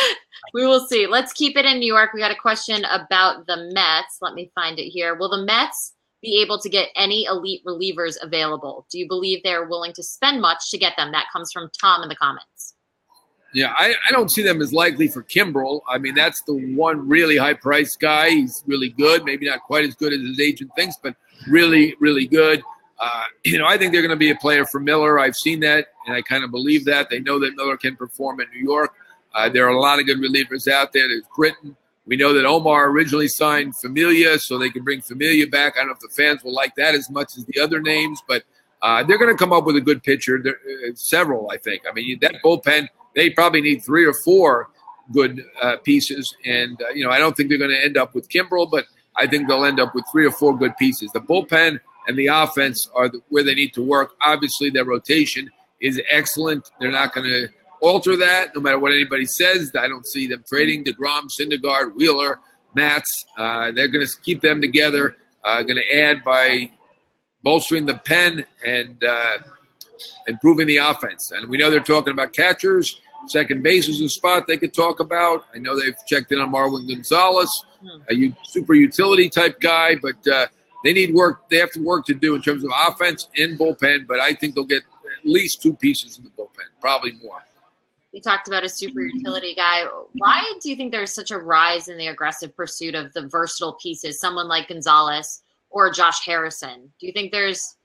We will see. Let's keep it in New York. We got a question about the Mets. Let me find it here. Will the Mets be able to get any elite relievers available? Do you believe they're willing to spend much to get them? That comes from Tom in the comments. Yeah, I don't see them as likely for Kimbrel. I mean, that's the one really high-priced guy. He's really good. Maybe not quite as good as his agent thinks, but really, really good. I think they're going to be a player for Miller. I've seen that, and I kind of believe that. They know that Miller can perform in New York. There are a lot of good relievers out there. There's Britton. We know that Omar originally signed Familia, so they can bring Familia back. I don't know if the fans will like that as much as the other names, but they're going to come up with a good pitcher. Several, I think. I mean, that bullpen, they probably need 3 or 4 good pieces. And, I don't think they're going to end up with Kimbrel, but I think they'll end up with 3 or 4 good pieces. The bullpen and the offense are where they need to work. Obviously, their rotation is excellent. They're not going to alter that no matter what anybody says. I don't see them trading DeGrom, Syndergaard, Wheeler, Matz. They're going to keep them together, going to add by bolstering the pen and improving the offense. And we know they're talking about catchers. Second base is a spot they could talk about. I know they've checked in on Marwin Gonzalez, a super utility type guy, but they need work. They have to work to do in terms of offense and bullpen, but I think they'll get at least 2 pieces in the bullpen, probably more. You talked about a super utility guy. Why do you think there's such a rise in the aggressive pursuit of the versatile pieces, someone like Gonzalez or Josh Harrison? Do you think there's,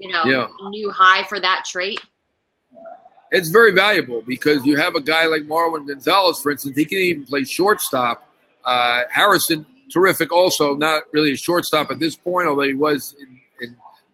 a new high for that trait? It's very valuable because you have a guy like Marwin Gonzalez, for instance. He can even play shortstop. Harrison, terrific also, not really a shortstop at this point, although he was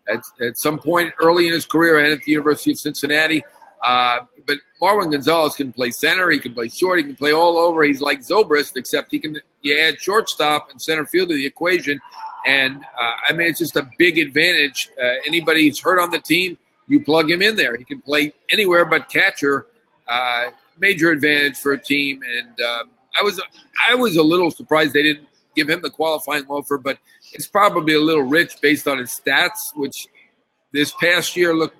at some point early in his career and at the University of Cincinnati. But Marwin Gonzalez can play center. He can play short. He can play all over. He's like Zobrist, except you add shortstop and center field to the equation. And, it's just a big advantage. Anybody who's hurt on the team, you plug him in there. He can play anywhere but catcher. Major advantage for a team. And I was a little surprised they didn't give him the qualifying offer, but it's probably a little rich based on his stats, which this past year looked,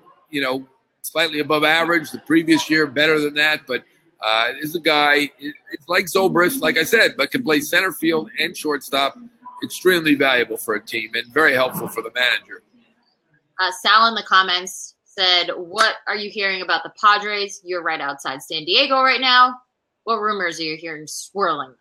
slightly above average. The previous year, better than that. But is a guy, it's like Zobrist, like I said, but can play center field and shortstop. Extremely valuable for a team and very helpful for the manager. Sal in the comments said, what are you hearing about the Padres? You're right outside San Diego right now. What rumors are you hearing swirling?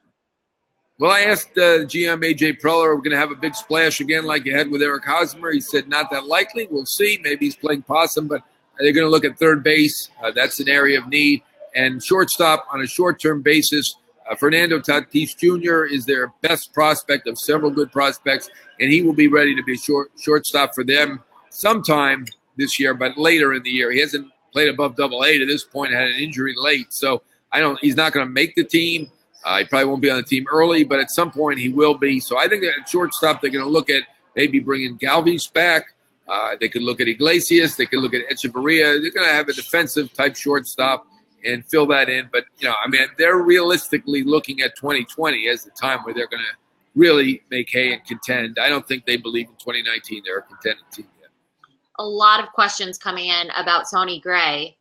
Well, I asked GM A.J. Preller, are we going to have a big splash again like you had with Eric Hosmer? He said not that likely. We'll see. Maybe he's playing possum, but they're going to look at third base. That's an area of need. And shortstop on a short-term basis, Fernando Tatis Jr. is their best prospect of several good prospects, and he will be ready to be shortstop for them sometime this year, but later in the year. He hasn't played above Double-A to this point, had an injury late, so he's not going to make the team. He probably won't be on the team early, but at some point he will be. So I think that at shortstop they're going to look at maybe bringing Galvis back. They could look at Iglesias. They could look at Echeverria. They're going to have a defensive-type shortstop and fill that in. But, they're realistically looking at 2020 as the time where they're going to really make hay and contend. I don't think they believe in 2019 they're a contending team yet. A lot of questions coming in about Sonny Gray.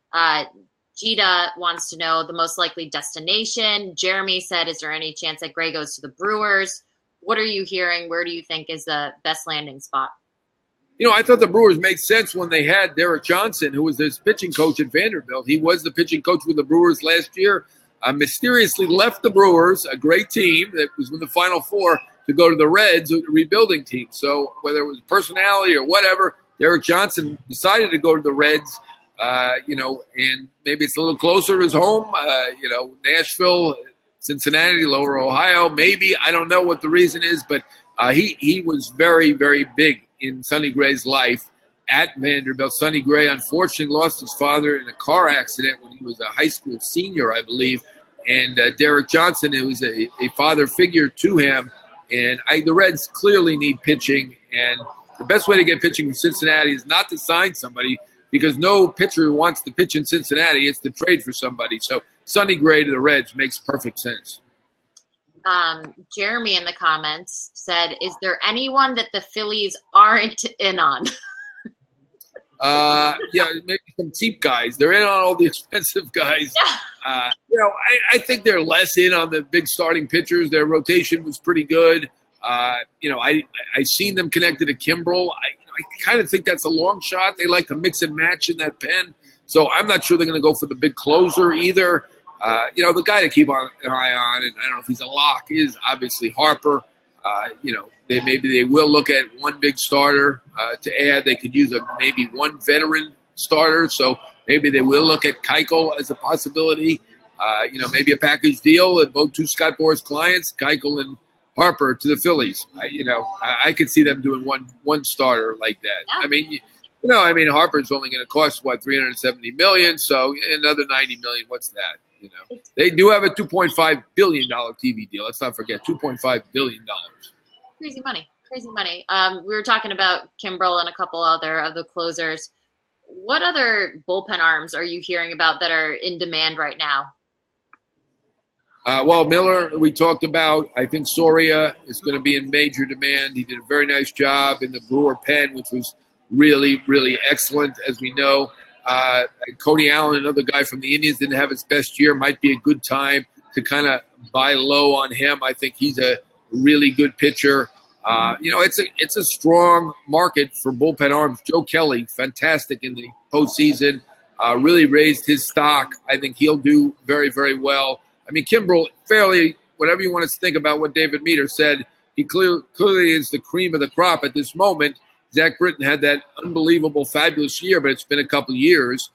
Gita wants to know the most likely destination. Jeremy said, is there any chance that Gray goes to the Brewers? What are you hearing? Where do you think is the best landing spot? I thought the Brewers made sense when they had Derek Johnson, who was this pitching coach at Vanderbilt. He was the pitching coach with the Brewers last year. Mysteriously left the Brewers, a great team that was in the Final Four, to go to the Reds, a rebuilding team. So whether it was personality or whatever, Derek Johnson decided to go to the Reds, and maybe it's a little closer to his home, Nashville, Cincinnati, Lower Ohio. Maybe, I don't know what the reason is, but he was very, very big in Sonny Gray's life at Vanderbilt. Sonny Gray unfortunately lost his father in a car accident when he was a high school senior, I believe. And Derek Johnson, who was a father figure to him. And the Reds clearly need pitching. And the best way to get pitching in Cincinnati is not to sign somebody, because no pitcher wants to pitch in Cincinnati. It's to trade for somebody. So Sonny Gray to the Reds makes perfect sense. Jeremy in the comments said, is there anyone that the Phillies aren't in on? Maybe some cheap guys. They're in on all the expensive guys. Yeah. I think they're less in on the big starting pitchers. Their rotation was pretty good. I've seen them connected to Kimbrel. I kind of think that's a long shot. They like to mix and match in that pen. So I'm not sure they're going to go for the big closer either. The guy to keep an eye on, and I don't know if he's a lock, is obviously Harper. Maybe they will look at one big starter to add. They could use maybe one veteran starter. So maybe they will look at Keuchel as a possibility. Maybe a package deal and both two Scott Boras clients, Keuchel and Harper, to the Phillies. I could see them doing one starter like that. Yeah. Harper's only going to cost $370 million. So another $90 million. What's that? They do have a $2.5 billion TV deal. Let's not forget, $2.5 billion. Crazy money. We were talking about Kimbrel and a couple other of the closers. What other bullpen arms are you hearing about that are in demand right now? Miller, we talked about. I think Soria is going to be in major demand. He did a very nice job in the Brewer pen, which was really, really excellent, as we know. Cody Allen, another guy from the Indians, didn't have his best year. Might be a good time to kind of buy low on him. I think he's a really good pitcher. It's a strong market for bullpen arms. Joe Kelly, fantastic in the postseason, really raised his stock. I think he'll do very, very well. Kimbrel, fairly, whatever you want to think about what David Meter said, he clearly is the cream of the crop at this moment. Zach Britton had that unbelievable, fabulous year, but it's been a couple of years.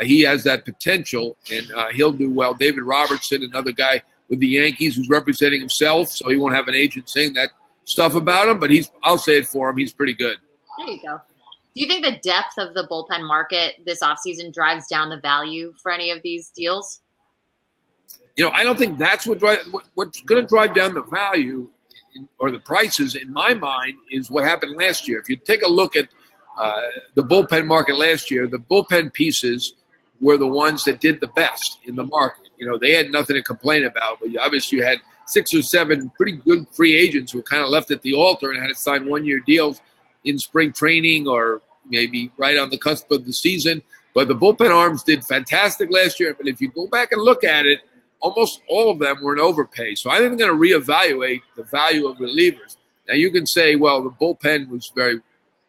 He has that potential, and he'll do well. David Robertson, another guy with the Yankees who's representing himself, so he won't have an agent saying that stuff about him, but I'll say it for him. He's pretty good. There you go. Do you think the depth of the bullpen market this offseason drives down the value for any of these deals? I don't think that's what's going to drive down the value or the prices, in my mind, is what happened last year. If you take a look at the bullpen market last year, the bullpen pieces were the ones that did the best in the market. You know, they had nothing to complain about, but obviously you had 6 or 7 pretty good free agents who were kind of left at the altar and had to sign one-year deals in spring training or maybe right on the cusp of the season. But the bullpen arms did fantastic last year. But if you go back and look at it, almost all of them were an overpay. So I think they're going to reevaluate the value of relievers. Now you can say, well, the bullpen was very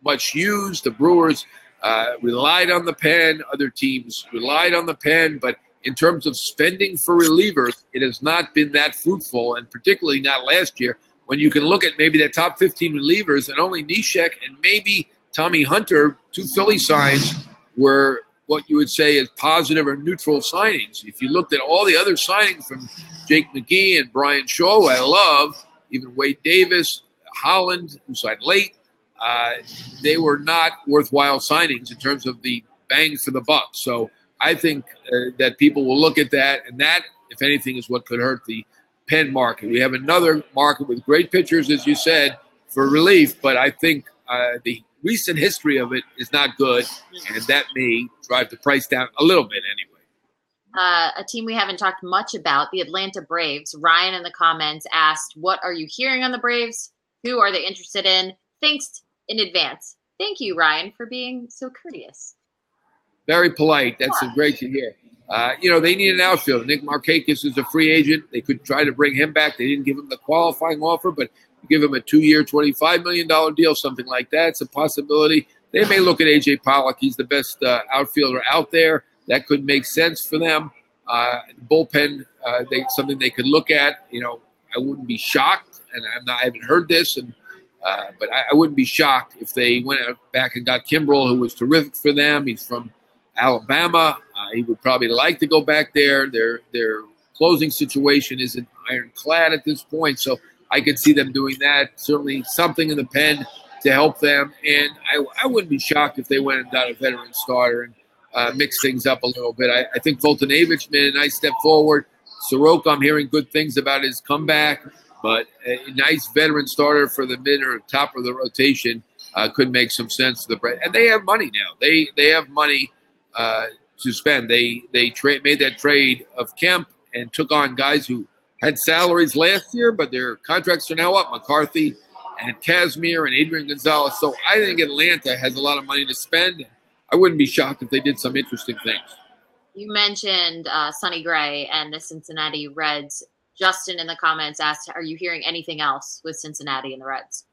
much used. The Brewers relied on the pen. Other teams relied on the pen. But in terms of spending for relievers, it has not been that fruitful, and particularly not last year, when you can look at maybe the top 15 relievers and only Neshek and maybe Tommy Hunter, 2 Philly signs, were what you would say is positive or neutral signings. If you looked at all the other signings from Jake McGee and Brian Shaw, who I love, even Wade Davis, Holland, who signed late, they were not worthwhile signings in terms of the bang for the buck. So I think that people will look at that, and that, if anything, is what could hurt the pen market. We have another market with great pitchers, as you said, for relief, but I think the recent history of it is not good, and that may drive the price down a little bit anyway. A team we haven't talked much about, the Atlanta Braves. Ryan in the comments asked, what are you hearing on the Braves? Who are they interested in? Thanks in advance. Thank you, Ryan, for being so courteous. Very polite. That's great to hear. You know, they need an outfielder. Nick Markakis is a free agent. They could try to bring him back. They didn't give him the qualifying offer, but give him a 2-year, $25 million deal, something like that. It's a possibility. They may look at A.J. Pollock. He's the best outfielder out there. That could make sense for them. Bullpen, something they could look at. You know, I wouldn't be shocked, and I haven't heard this, but I wouldn't be shocked if they went back and got Kimbrel, who was terrific for them. He's from Alabama. He would probably like to go back there. Their closing situation isn't ironclad at this point, so I could see them doing that. Certainly something in the pen to help them, and I wouldn't be shocked if they went and got a veteran starter and mixed things up a little bit. I think Fultonavich made a nice step forward. Soroka, I'm hearing good things about his comeback, but a nice veteran starter for the mid or top of the rotation could make some sense to the Braves. And they have money now. They have money to spend. They made that trade of Kemp and took on guys who had salaries last year, but their contracts are now up. McCarthy and Kazmir and Adrian Gonzalez. So I think Atlanta has a lot of money to spend. I wouldn't be shocked if they did some interesting things. You mentioned Sonny Gray and the Cincinnati Reds. Justin in the comments asked, are you hearing anything else with Cincinnati and the Reds?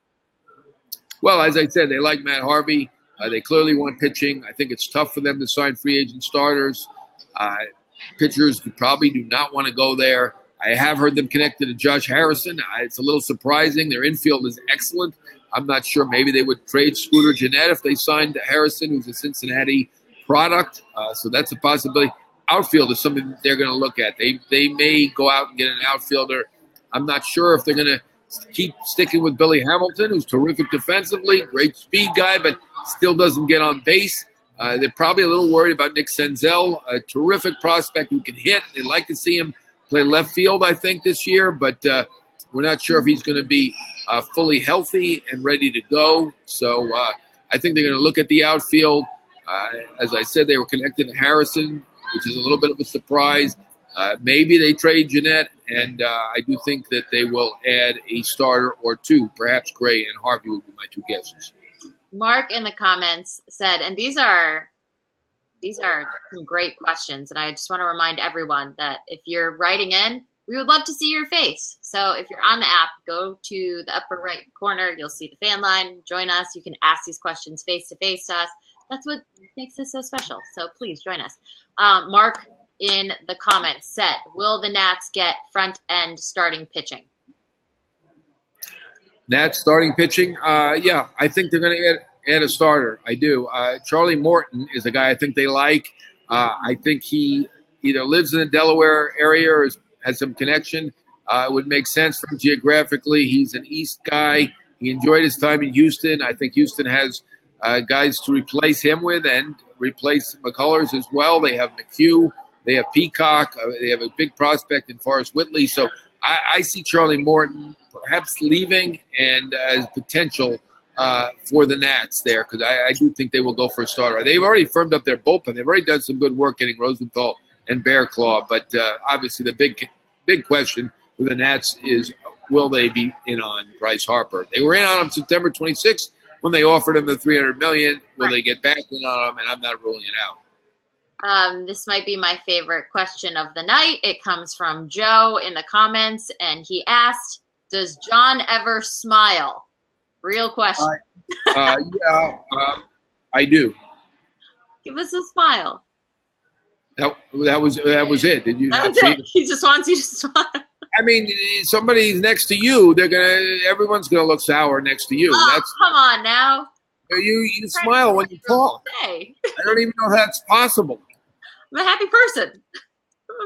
Well, as I said, they like Matt Harvey. They clearly want pitching. I think it's tough for them to sign free agent starters. Pitchers who probably do not want to go there. I have heard them connected to Josh Harrison. It's a little surprising. Their infield is excellent. I'm not sure. Maybe they would trade Scooter Gennett if they signed Harrison, who's a Cincinnati product. So that's a possibility. Outfield is something they're going to look at. They may go out and get an outfielder. I'm not sure if they're going to keep sticking with Billy Hamilton, who's terrific defensively, great speed guy, but still doesn't get on base. They're probably a little worried about Nick Senzel, a terrific prospect who can hit. They'd like to see him play left field, I think, this year, but we're not sure if he's going to be fully healthy and ready to go. So I think they're going to look at the outfield. As I said, they were connected to Harrison, which is a little bit of a surprise. Maybe they trade Jeanette, and I do think that they will add a starter or two. Perhaps Gray and Harvey would be my 2 guesses. Mark in the comments said, and these are some great questions, and I just want to remind everyone that if you're writing in, we would love to see your face. So if you're on the app, go to the upper right corner. You'll see the fan line. Join us. You can ask these questions face-to-face to us. That's what makes this so special. So please join us. Mark in the comments said, will the Nats get front-end starting pitching? Nats starting pitching? Yeah, I think they're going to add a starter. I do. Charlie Morton is a guy I think they like. I think he either lives in the Delaware area or has some connection. It would make sense for him geographically. He's an East guy. He enjoyed his time in Houston. I think Houston has guys to replace him with and replace McCullers as well. They have McHugh. They have Peacock. They have a big prospect in Forrest Whitley. So I see Charlie Morton perhaps leaving and as potential for the Nats there, because I do think they will go for a starter. They've already firmed up their bullpen. They've already done some good work getting Rosenthal and Bearclaw, but obviously the big question for the Nats is, will they be in on Bryce Harper? They were in on him September 26th when they offered him the $300 million. Will they get back in on him? And I'm not ruling it out. This might be my favorite question of the night. It comes from Joe in the comments, and he asked, does John ever smile? Real question. Yeah, I do. Give us a smile. That was it. Did you not see it? He just wants you to smile. I mean, somebody's next to you. Everyone's gonna look sour next to you. Oh, come on now. You smile when you talk. Hey. I don't even know how that's possible. I'm a happy person.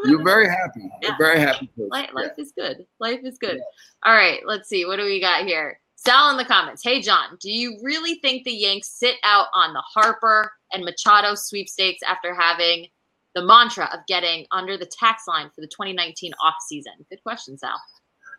You're very happy. Yeah. You're very happy person. Life is good. Life is good. Yeah. All right, let's see. What do we got here? Sal in the comments. Hey, John, do you really think the Yanks sit out on the Harper and Machado sweepstakes after having the mantra of getting under the tax line for the 2019 offseason? Good question, Sal.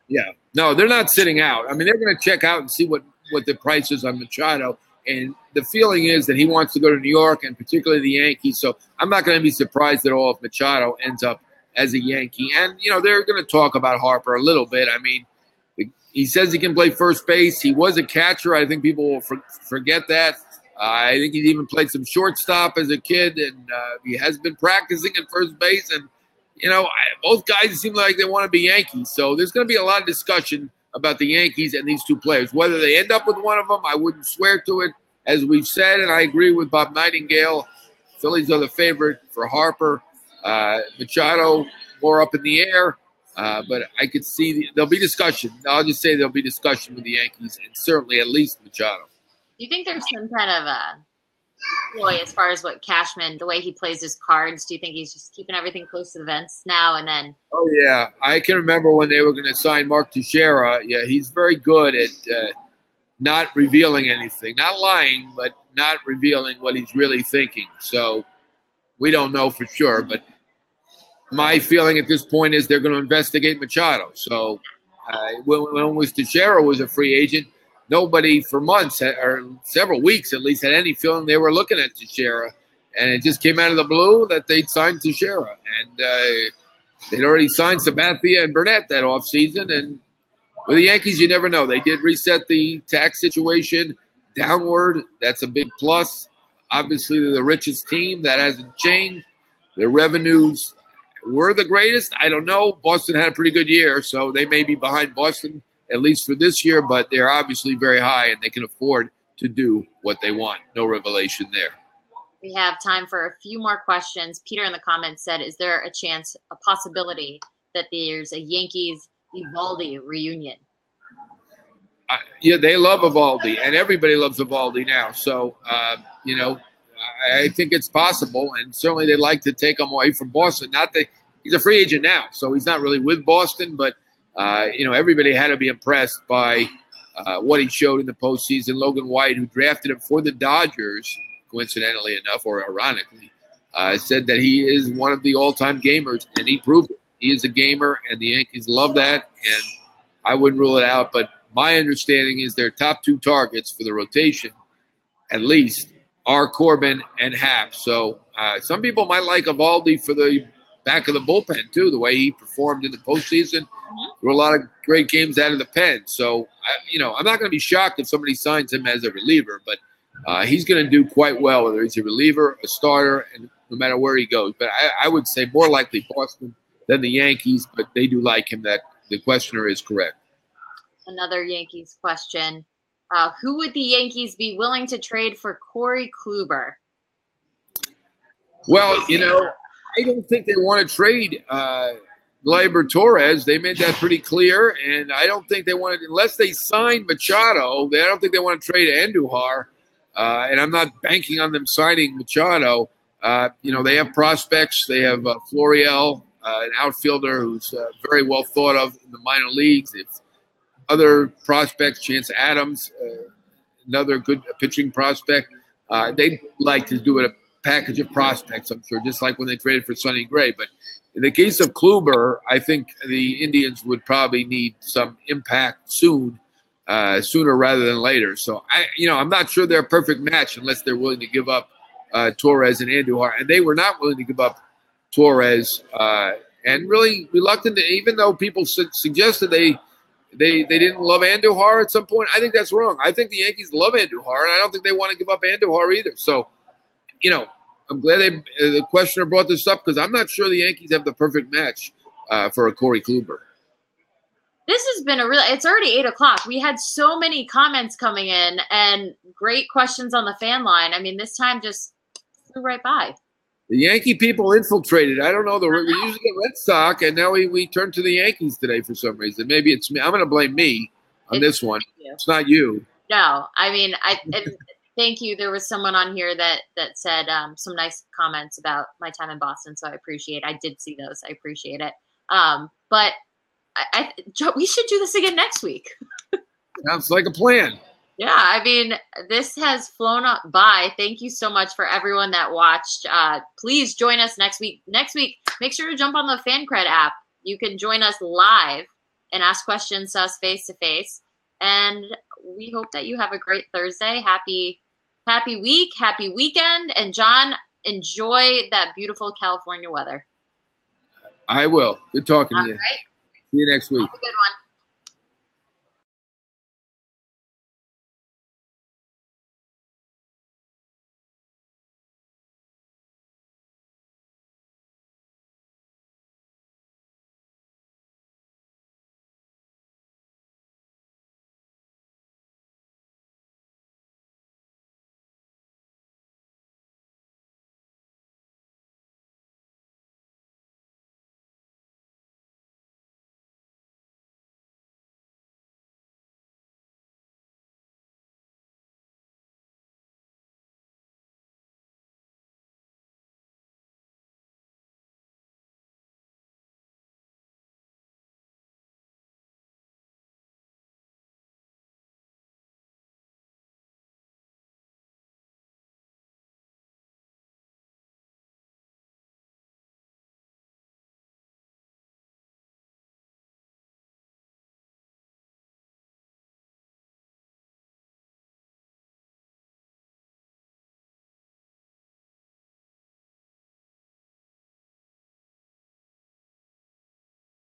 Yeah. No, they're not sitting out. I mean, they're going to check out and see what the price is on Machado. And the feeling is that he wants to go to New York and particularly the Yankees. So I'm not going to be surprised at all if Machado ends up as a Yankee. And, they're going to talk about Harper a little bit. I mean, he says he can play first base. He was a catcher. I think people will forget that. I think he's even played some shortstop as a kid, and he has been practicing at first base. And, both guys seem like they want to be Yankees. So there's going to be a lot of discussion about the Yankees and these two players. Whether they end up with one of them, I wouldn't swear to it. As we've said, and I agree with Bob Nightingale, Phillies are the favorite for Harper. Machado, more up in the air. But I could see there'll be discussion. I'll just say there'll be discussion with the Yankees, and certainly at least Machado. Do you think there's some kind of a ploy as far as what Cashman, the way he plays his cards? Do you think he's just keeping everything close to the vents now and then? Oh, yeah. I can remember when they were going to sign Mark Teixeira. Yeah, he's very good at not revealing anything. Not lying, but not revealing what he's really thinking. So we don't know for sure, but my feeling at this point is they're going to investigate Machado. So when Teixeira was a free agent, nobody for months or several weeks at least had any feeling they were looking at Teixeira. And it just came out of the blue that they'd signed Teixeira. And they'd already signed Sabathia and Burnett that offseason. And with the Yankees, you never know. They did reset the tax situation downward. That's a big plus. Obviously, they're the richest team. That hasn't changed. Their revenues were the greatest. I don't know. Boston had a pretty good year, so they may be behind Boston, at least for this year, but they're obviously very high, and they can afford to do what they want. No revelation there. We have time for a few more questions. Peter in the comments said, is there a possibility that there's a Yankees-Evaldi reunion? Yeah, they love Evaldi, and everybody loves Evaldi now. So, I think it's possible, and certainly they'd like to take him away from Boston. Not that he's a free agent now, so he's not really with Boston, but, everybody had to be impressed by what he showed in the postseason. Logan White, who drafted him for the Dodgers, coincidentally enough, or ironically, said that he is one of the all-time gamers, and he proved it. He is a gamer, and the Yankees love that, and I wouldn't rule it out. But my understanding is their top two targets for the rotation, at least, are Corbin and Happ. So some people might like Evaldi for the back of the bullpen, too, the way he performed in the postseason. There were a lot of great games out of the pen. So, I'm not going to be shocked if somebody signs him as a reliever, but he's going to do quite well, whether he's a reliever, a starter, and no matter where he goes. But I would say more likely Boston than the Yankees, but they do like him. That the questioner is correct. Another Yankees question. Who would the Yankees be willing to trade for Corey Kluber? Well, I don't think they want to trade Gleyber Torres. They made that pretty clear, and I don't think they want to, unless they sign Machado, I don't think they want to trade Andujar, and I'm not banking on them signing Machado. They have prospects. They have Florial, an outfielder who's very well thought of in the minor leagues. It's other prospects, Chance Adams, another good pitching prospect. They'd like to do a package of prospects, I'm sure, just like when they traded for Sonny Gray. But in the case of Kluber, I think the Indians would probably need some impact soon. sooner rather than later. So I'm not sure they're a perfect match unless they're willing to give up Torres and Andujar, and they were not willing to give up Torres, and really reluctant to, even though people suggested they didn't love Andujar at some point. I think that's wrong. I think the Yankees love Andujar, and I don't think they want to give up Andujar either. So, I'm glad the questioner brought this up, because I'm not sure the Yankees have the perfect match for a Corey Kluber. This has been it's already 8 o'clock. We had so many comments coming in and great questions on the fan line. I mean, this time just flew right by. The Yankee people infiltrated. I don't know. We usually get Red Sox, and now we turn to the Yankees today for some reason. Maybe it's me. I'm going to blame me on this one. It's not you. No, I mean, thank you. There was someone on here that said some nice comments about my time in Boston, so I appreciate it. I did see those. I appreciate it. But we should do this again next week. Sounds like a plan. Yeah, I mean, this has flown by. Thank you so much for everyone that watched. Please join us next week. Next week, make sure to jump on the Fancred app. You can join us live and ask questions to us face-to-face. And we hope that you have a great Thursday. Happy week, happy weekend. And, John, enjoy that beautiful California weather. I will. Good talking to you. Right. See you next week. Have a good one.